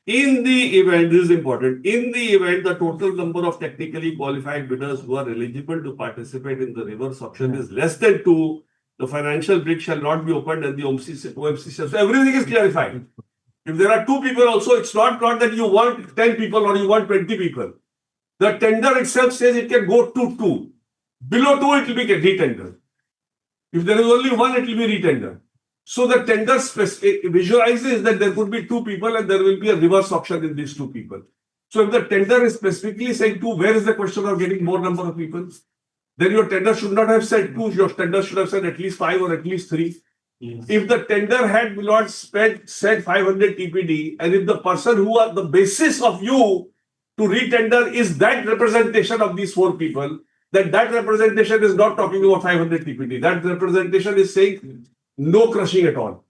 In the event, this is important, in the event the total number of technically qualified bidders who are eligible to participate in the reverse auction is less than 2, the financial bid shall not be opened and the OMC shall. So everything is clarified. If there are 2 people also, it's not that you want 10 people or you want 20 people. The tender itself says it can go to 2. Below 2, it will be re-tender. If there is only 1, it will be re-tender. So the tender visualizes that there could be 2 people and there will be a reverse auction in these 2 people. So if the tender is specifically saying 2, where is the question of getting more number of people? Then your tender should not have said 2, your tender should have said at least 5 or at least 3. Yes. If the tender had not said 500 TPD and if the person who are the basis of you to re-tender is that representation of these 4 people, then that representation is not talking about 500 TPD. That representation is saying no crushing at all.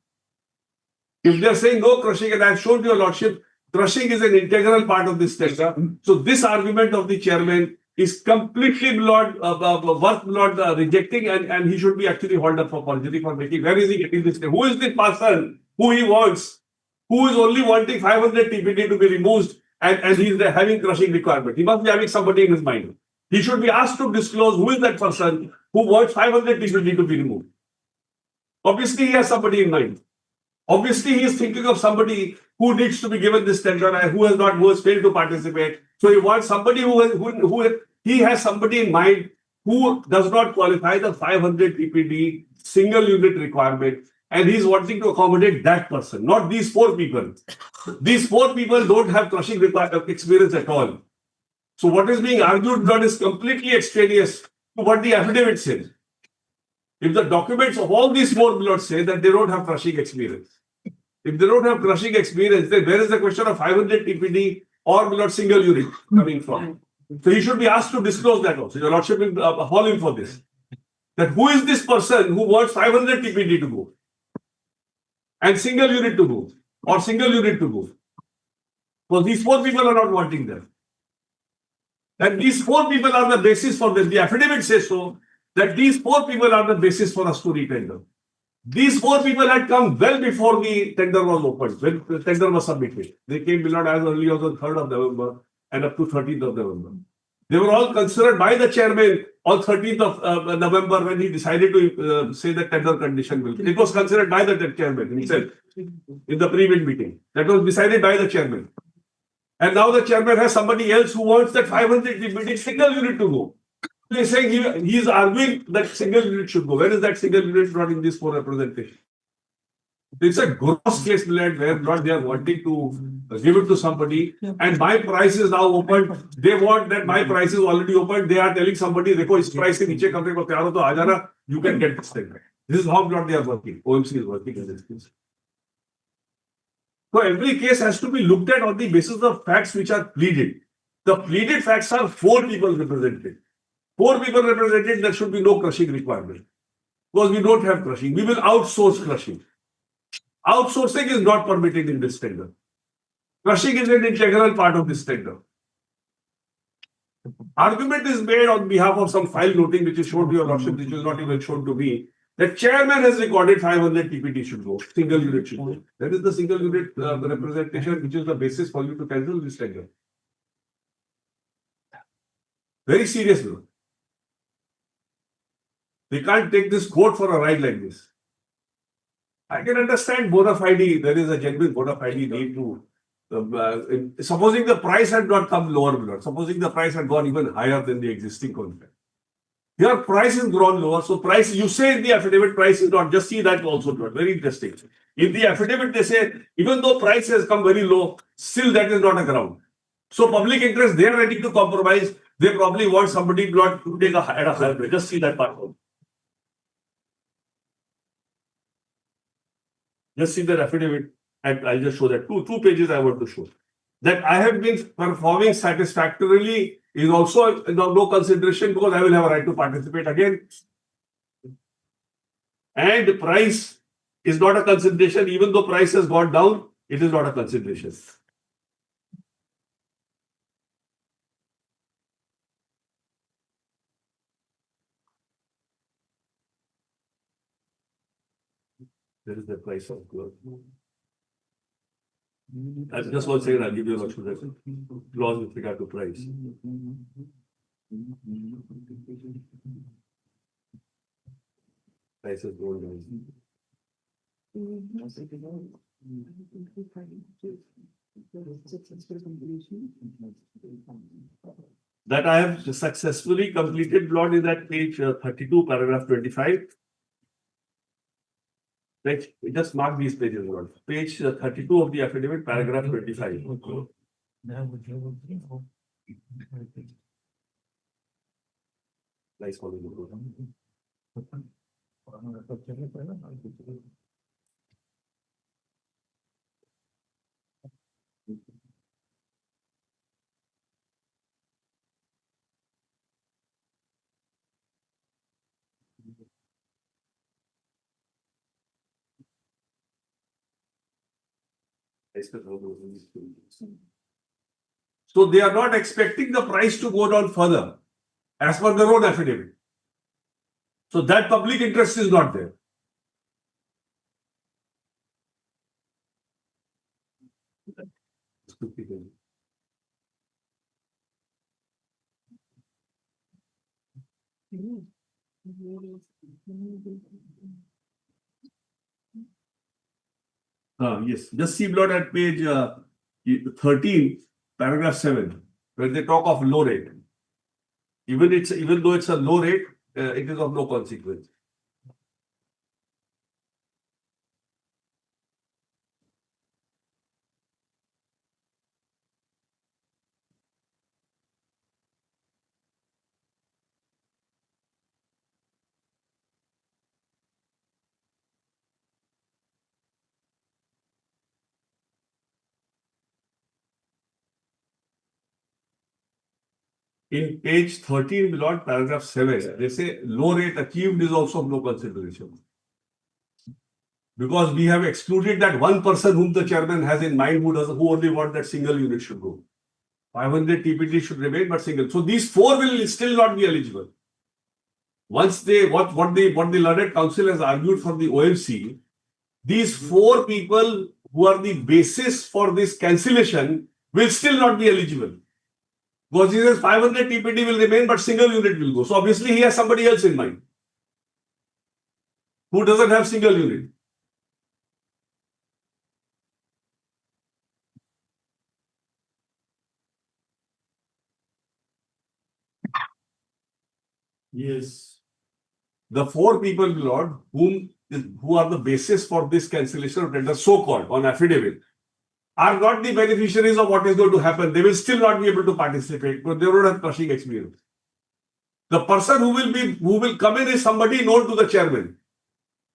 If they are saying no crushing, and I have shown your lordship, crushing is an integral part of this tender. So this argument of the chairman is completely rejecting, and he should be actually hauled up for perjury for making. Where is he getting this? Who is the person who he wants, who is only wanting 500 TPD to be removed, and he is having crushing requirement? He must be having somebody in his mind. He should be asked to disclose who is that person who wants 500 TPD to be removed. Obviously, he has somebody in mind. Obviously, he is thinking of somebody who needs to be given this tender and who has failed to participate. So he wants somebody he has somebody in mind who does not qualify the 500 TPD single unit requirement, and he is wanting to accommodate that person, not these 4 people. These 4 people don't have crushing experience at all. So what is being argued that is completely extraneous to what the affidavit says. If the documents of all these 4 bilots say that they don't have crushing experience, if they don't have crushing experience, then where is the question of 500 TPD or bilot single unit coming from? So he should be asked to disclose that also. Your lordship will haul him for this. That who is this person who wants 500 TPD to go and single unit to go or single unit to go? So these 4 people are not wanting them. And these 4 people are the basis for this. The affidavit says so, that these 4 people are the basis for us to re-tender. These 4 people had come well before the tender was opened, when the tender was submitted. They came below as early as on 3rd of November and up to 13th of November. They were all considered by the chairman on 13th of November when he decided to say the tender condition will. It was considered by the chairman himself in the pre-bid meeting. That was decided by the chairman. And now the chairman has somebody else who wants that 500 TPD single unit to go. He is saying he is arguing that single unit should go. Where is that single unit not in this 4 representation? It's a gross case where not they are wanting to give it to somebody, and my price is now open. They want that my price is already open. They are telling somebody, "Dekho, is price ke niche kamre ko pyar ho to aa jana, you can get this thing." This is how not they are working. OMC is working in this case. So every case has to be looked at on the basis of facts which are pleaded. The pleaded facts are 4 people represented. 4 people represented, there should be no crushing requirement. Because we don't have crushing. We will outsource crushing. Outsourcing is not permitted in this tender. Crushing is an integral part of this tender. Argument is made on behalf of some file noting which is shown to your lordship, which is not even shown to me. The chairman has recorded 500 TPD should go, single unit should go. That is the single unit representation which is the basis for you to cancel this tender. Very serious note. They can't take this court for a ride like this. I can understand bona fide, there is a genuine bona fide need to, supposing the price had not come lower, supposing the price had gone even higher than the existing contract. Your price is gone lower, so price, you say in the affidavit price is not, just see that also not, very interesting. In the affidavit they say, even though price has come very low, still that is not a ground. So public interest, they are ready to compromise, they probably want somebody not to take at a higher rate, just see that part. Just see the affidavit, and I'll just show that. Two pages I want to show. That I have been performing satisfactorily is also no consideration because I will have a right to participate again. And the price is not a consideration, even though price has gone down, it is not a consideration. There is the price of gold. Just 1 second, I'll give you a clause with regard to price. Price of gold. That I have successfully completed plot is at page 32, paragraph 25. Right, just mark these pages, Lord. Page 32 of the affidavit, paragraph 25. Nice following. So they are not expecting the price to go down further as per their own affidavit. So that public interest is not there. Yes, just see blood at page 13, paragraph 7, where they talk of low rate. Even though it's a low rate, it is of no consequence. In page 13, below paragraph 7, they say low rate achieved is also of no consideration. Because we have excluded that one person whom the chairman has in mind who only want that single unit should go. 500 TPD should remain, but single. So these 4 will still not be eligible. Once they, what the learned counsel has argued for the OMC, these 4 people who are the basis for this cancellation will still not be eligible. Because he says 500 TPD will remain, but single unit will go. So obviously he has somebody else in mind who doesn't have single unit. Yes. The 4 people, Lord, who are the basis for this cancellation of tender, so-called on affidavit, are not the beneficiaries of what is going to happen. They will still not be able to participate because they don't have crushing experience. The person who will come in is somebody known to the chairman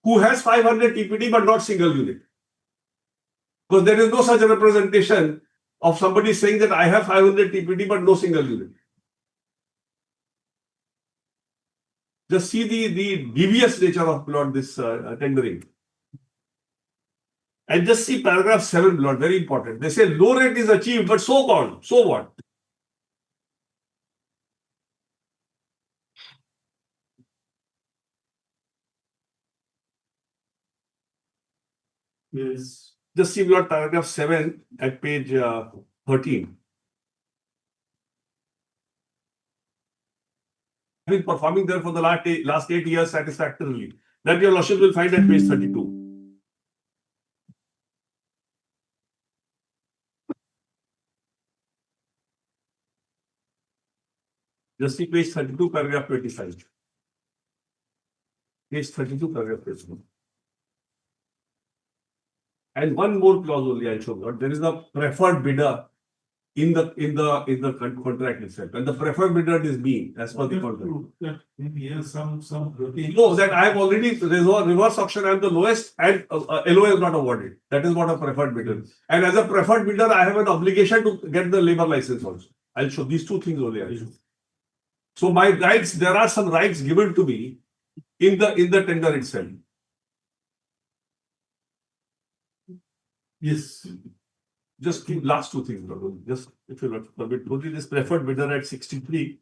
who has 500 TPD but not single unit. Because there is no such representation of somebody saying that I have 500 TPD but no single unit. Just see the devious nature of this tendering. And just see paragraph 7, very important. They say low rate is achieved, but so what? So what? Yes. Just see paragraph 7 at page 13. Been performing there for the last 8 years satisfactorily. That your lordship will find at page 32. Just see page 32, paragraph 25. Page 32, paragraph 25. And one more clause only I'll show you. There is a preferred bidder in the contract itself. And the preferred bidder is me as per the contract. Maybe yes, some routine. No, that I have already reverse auction, I am the lowest and LOA is not awarded. That is what a preferred bidder is. And as a preferred bidder, I have an obligation to get the labor license also. I'll show these two things only. I'll show. So my rights, there are some rights given to me in the tender itself. Yes. Just keep last two things, Lord. Just if you permit, only this preferred bidder at 63.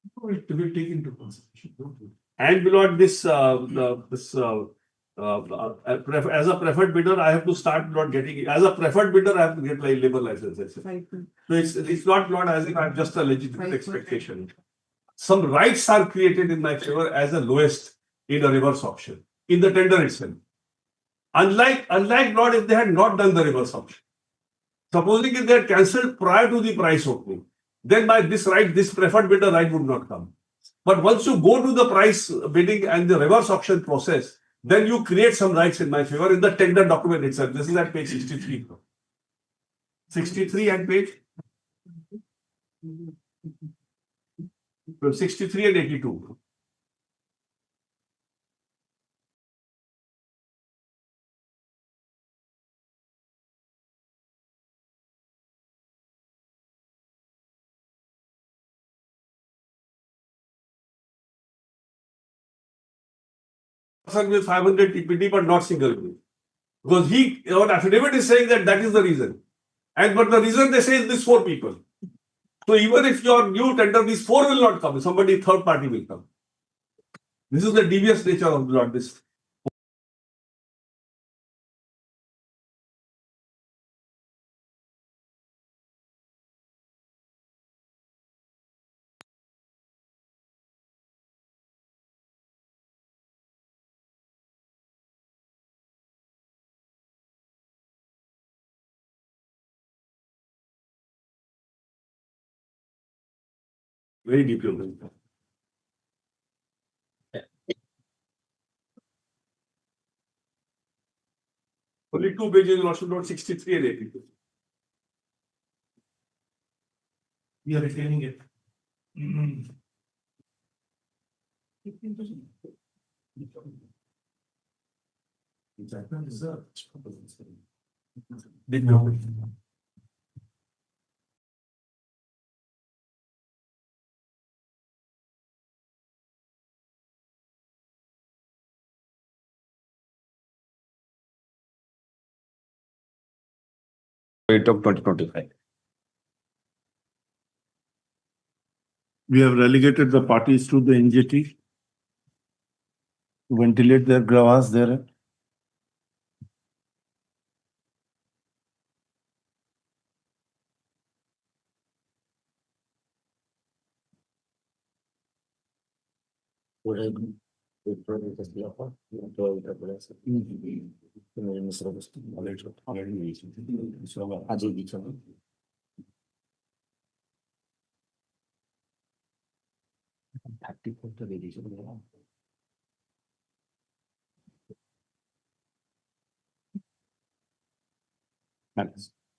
It will be taken into consideration. And below this, as a preferred bidder, I have to start not getting, as a preferred bidder, I have to get like labor license. So it's not as if I have just a legitimate expectation. Some rights are created in my favor as the lowest in a reverse auction, in the tender itself. Unlike not if they had not done the reverse auction. Supposing if they had cancelled prior to the price opening, then by this preferred bidder right would not come. But once you go to the price bidding and the reverse auction process, then you create some rights in my favor in the tender document itself. This is at page 63. 63 and page 63 and 82. With 500 TPD, but not single bill. Because our affidavit is saying that is the reason. But the reason they say is these 4 people. So even if your new tender, these 4 will not come, somebody third party will come. This is the devious nature of this. Very deep. Only 2 pages in Lordship Note 63 and 82. We are retaining it. Of 2025. We have relegated the parties to the NJT to ventilate their gravanas there.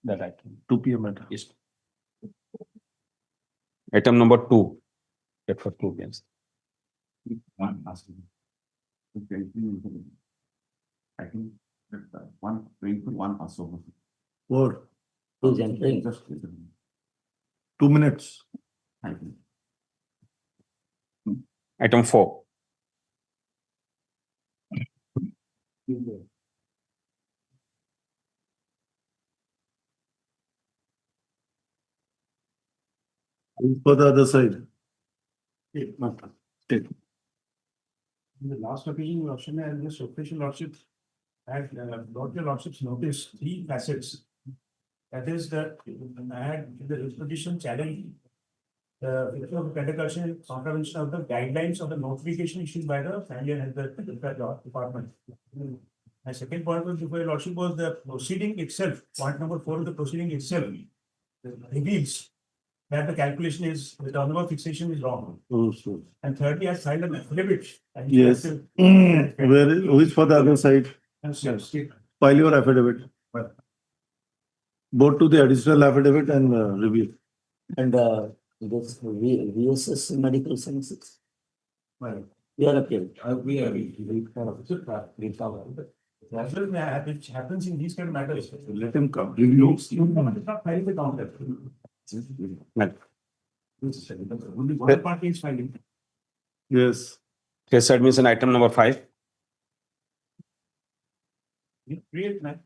That item. 2 p.m. at Yes. Item number 2. Get for 2 games. One asking. Okay. I think that one going to one also. 4. Who's entering? 2 minutes. I think. Item 4. For the other side. Take. In the last occasion, your option and this official lordship had brought your lordship's notice three facets. That is that I had the reputation challenge the pedagogy contravention of the guidelines of the notification issued by the Family and Health Law Department. My second point was before your lordship was the proceeding itself. Point number 4 of the proceeding itself reveals that the calculation is the turnover fixation is wrong. And thirdly, I filed an affidavit. and Yes. Where is, who is for the other side? Yes. File your affidavit. Go to the additional affidavit and review. And this VSS medical sciences. Well, We are appealed. we are, as well, which happens in these kind of matters. Let him come. Review. It's not filing the counter. Only one party is filing. Yes. Case admission item number 5. You create, man.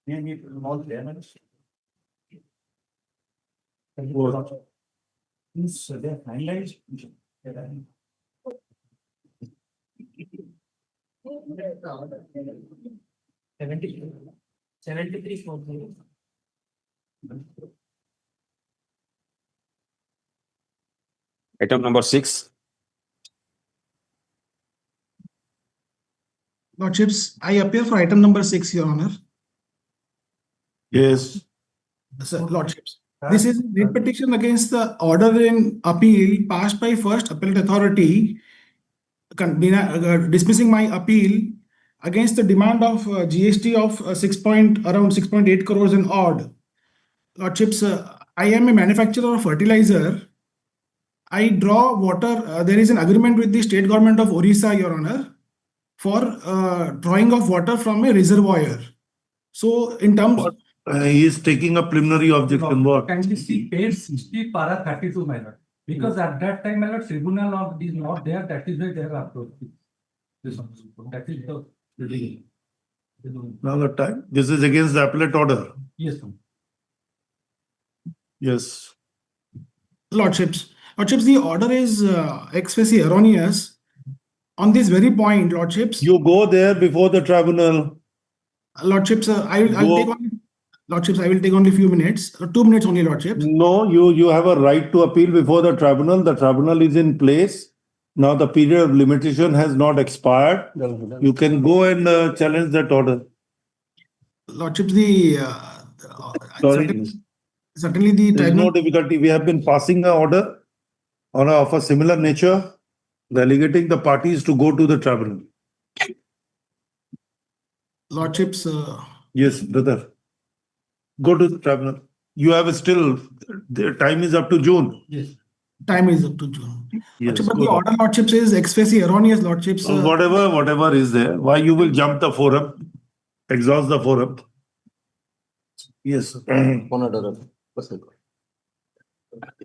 Maybe all lemons. Means they are finalized. 73. Item number 6. Lordships, I appear for item number 6, Your Honor. Yes. Sir, Lordships. This is a petition against the order in appeal passed by first appellate authority dismissing my appeal against the demand of GST of around 6.8 crores and odd. Lordships, I am a manufacturer of fertilizer. I draw water. There is an agreement with the state government of Orissa, Your Honor, for drawing of water from a reservoir. So in terms of He is taking a preliminary objection. What? Kindly see page 60 para 32, my lord. Because at that time, my lord, tribunal of is not there, that is why they have approached. That is the. Now the time. This is against the appellate order. Yes, sir. Yes. Lordships, the order is ex facie erroneous. On this very point, Lordships. You go there before the tribunal. Lordships, I'll take only. Lordships, I will take only a few minutes, 2 minutes only, Lordships. No, you have a right to appeal before the tribunal. The tribunal is in place. Now the period of limitation has not expired. You can go and challenge that order. Lordships, Sorry. certainly the There is tribunal. no difficulty. We have been passing an order of a similar nature, delegating the parties to go to the tribunal. Lordships. Yes, brother. Go to the tribunal. You have still, the time is up to June. Yes. Time is up to June. Yes, But go the there. order, Lordships, is ex facie erroneous, Lordships. Whatever is there. Why you will jump the forum? Exhaust the forum. Yes.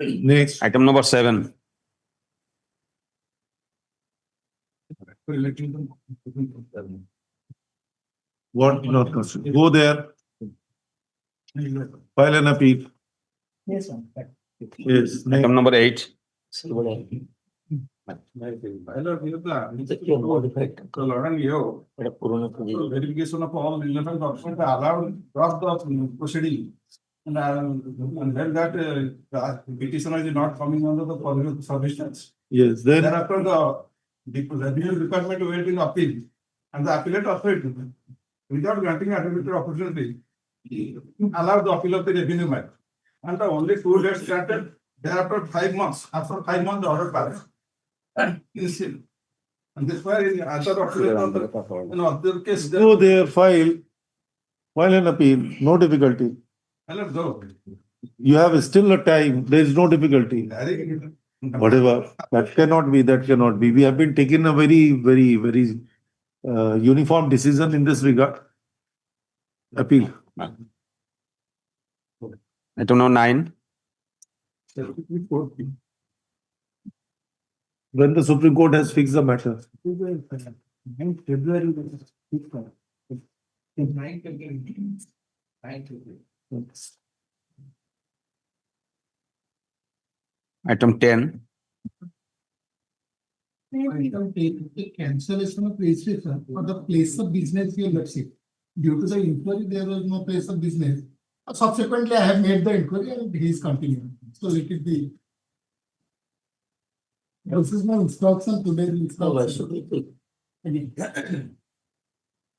Next. Item number 7. What not constitute? Go there. File an appeal. Yes, sir. Yes. Next. Item number 8. Verification of all relevant documents allowed drop the proceeding. And when that petitioner is not coming under the positive submissions. Yes. Then Thereafter, the reviewing requirement went in appeal. And the appellate authority, without granting administrative opportunity, allowed the appeal of the revenue matter. And the only 2 days granted, thereafter 5 months, after 5 months, the order passed. And this why in other other case, go there, file an appeal. No difficulty. let's go. You have still a time. There is no difficulty. Whatever. That cannot be. We have been taking a very uniform decision in this regard. Appeal. Item number 9. When the Supreme Court has fixed the matter. Item 10. Item cancellation of registration for the place of business here, let's see. Due to the inquiry, there was no place of business. Subsequently, I have made the inquiry and he is continuing. So let it be. This is my instruction today.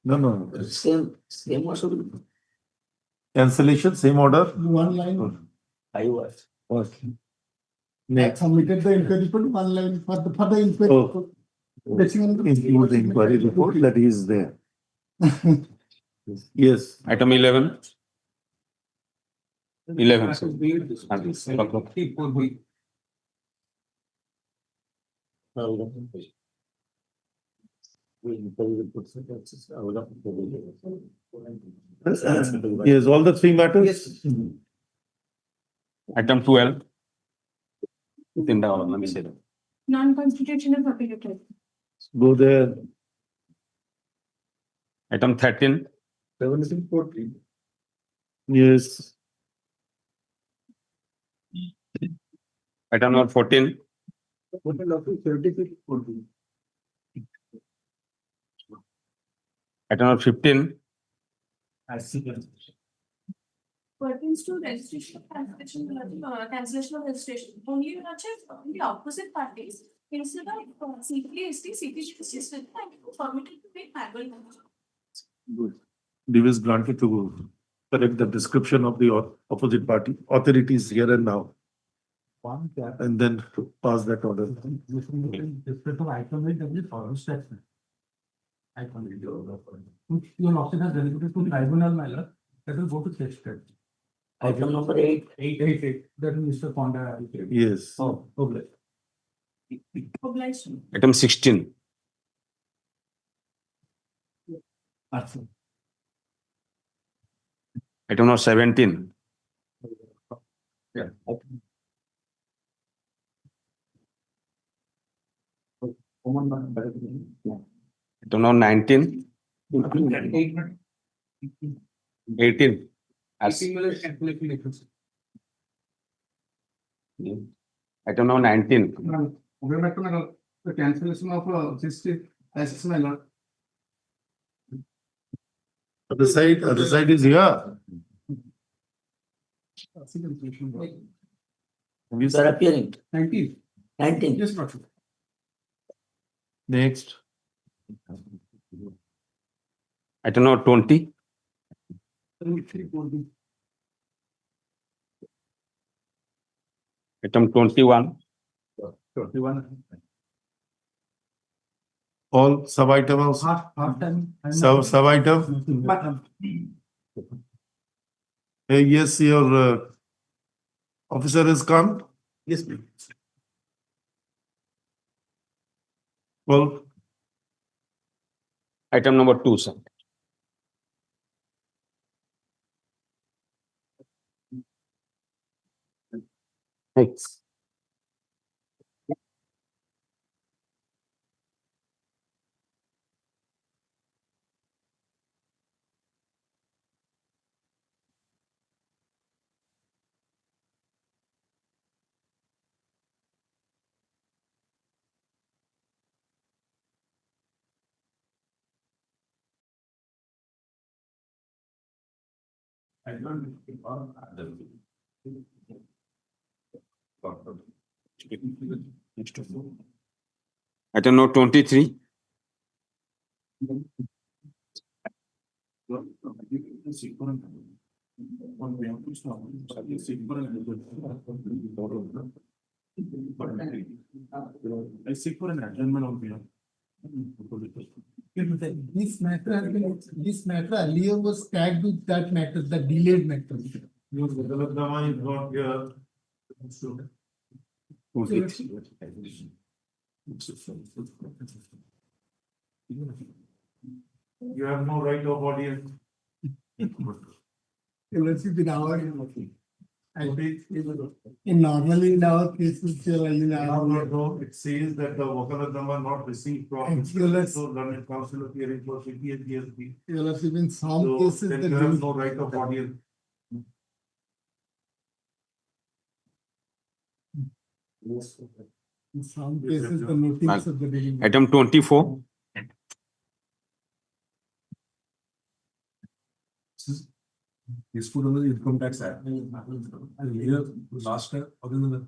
No. Same also. Cancellation, same order. One line. I was. Okay. I submitted the inquiry report, one line for the inquiry. Oh. report. Include the inquiry report that is there. Yes. Item 11. 11. sir. Yes, all the three matters. Item 12. Let me say that. Non-constitutional property. Go there. Item 13. Yes. Item number 14. Item number 15. Pertains to registration, cancellation of registration. Only the opposite parties instead of CPST, CPG permitted to make manual. Good. Leave is granted to correct the description of the opposite party authorities here and now. And then pass that order. Your option has delegated to tribunal matter that will go to state. Item number 8. 888. That is Mr. Ponda. Yes. Oh, okay. Obliged. Item 16. Item number 17. Item number 19. 18. Item number 19. The cancellation of SSML. Other side is here. These are appearing. 19. 19. Yes, Doctor. Next. Item number 20. Item 21. All sub items. Sub item. Yes, your officer has come. Yes, please. Well, Item number 2, sir. Next. Item number 23. I seek for an adjournment on behalf. This matter earlier was tagged with that matter, the delayed matter. Your Vedalagrama is not here. You have no right of audience. Let's see the hour. In normally in our cases, It says that the worker number not received from. Actually, So learned council of hearing for CP and DSP. in some So cases, then the you have no right of audience. in some cases, the notice of the dealing. Item 24. This food on the income tax act. And here, last time, other than that.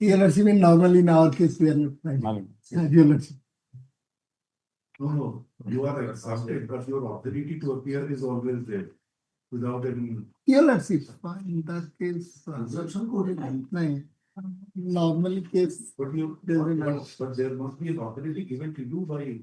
Even normally in our case, we are not finding. No, you are exempted, but your authority to appear is always there. Without any. In that case, normally case. But there must be an authority given to you by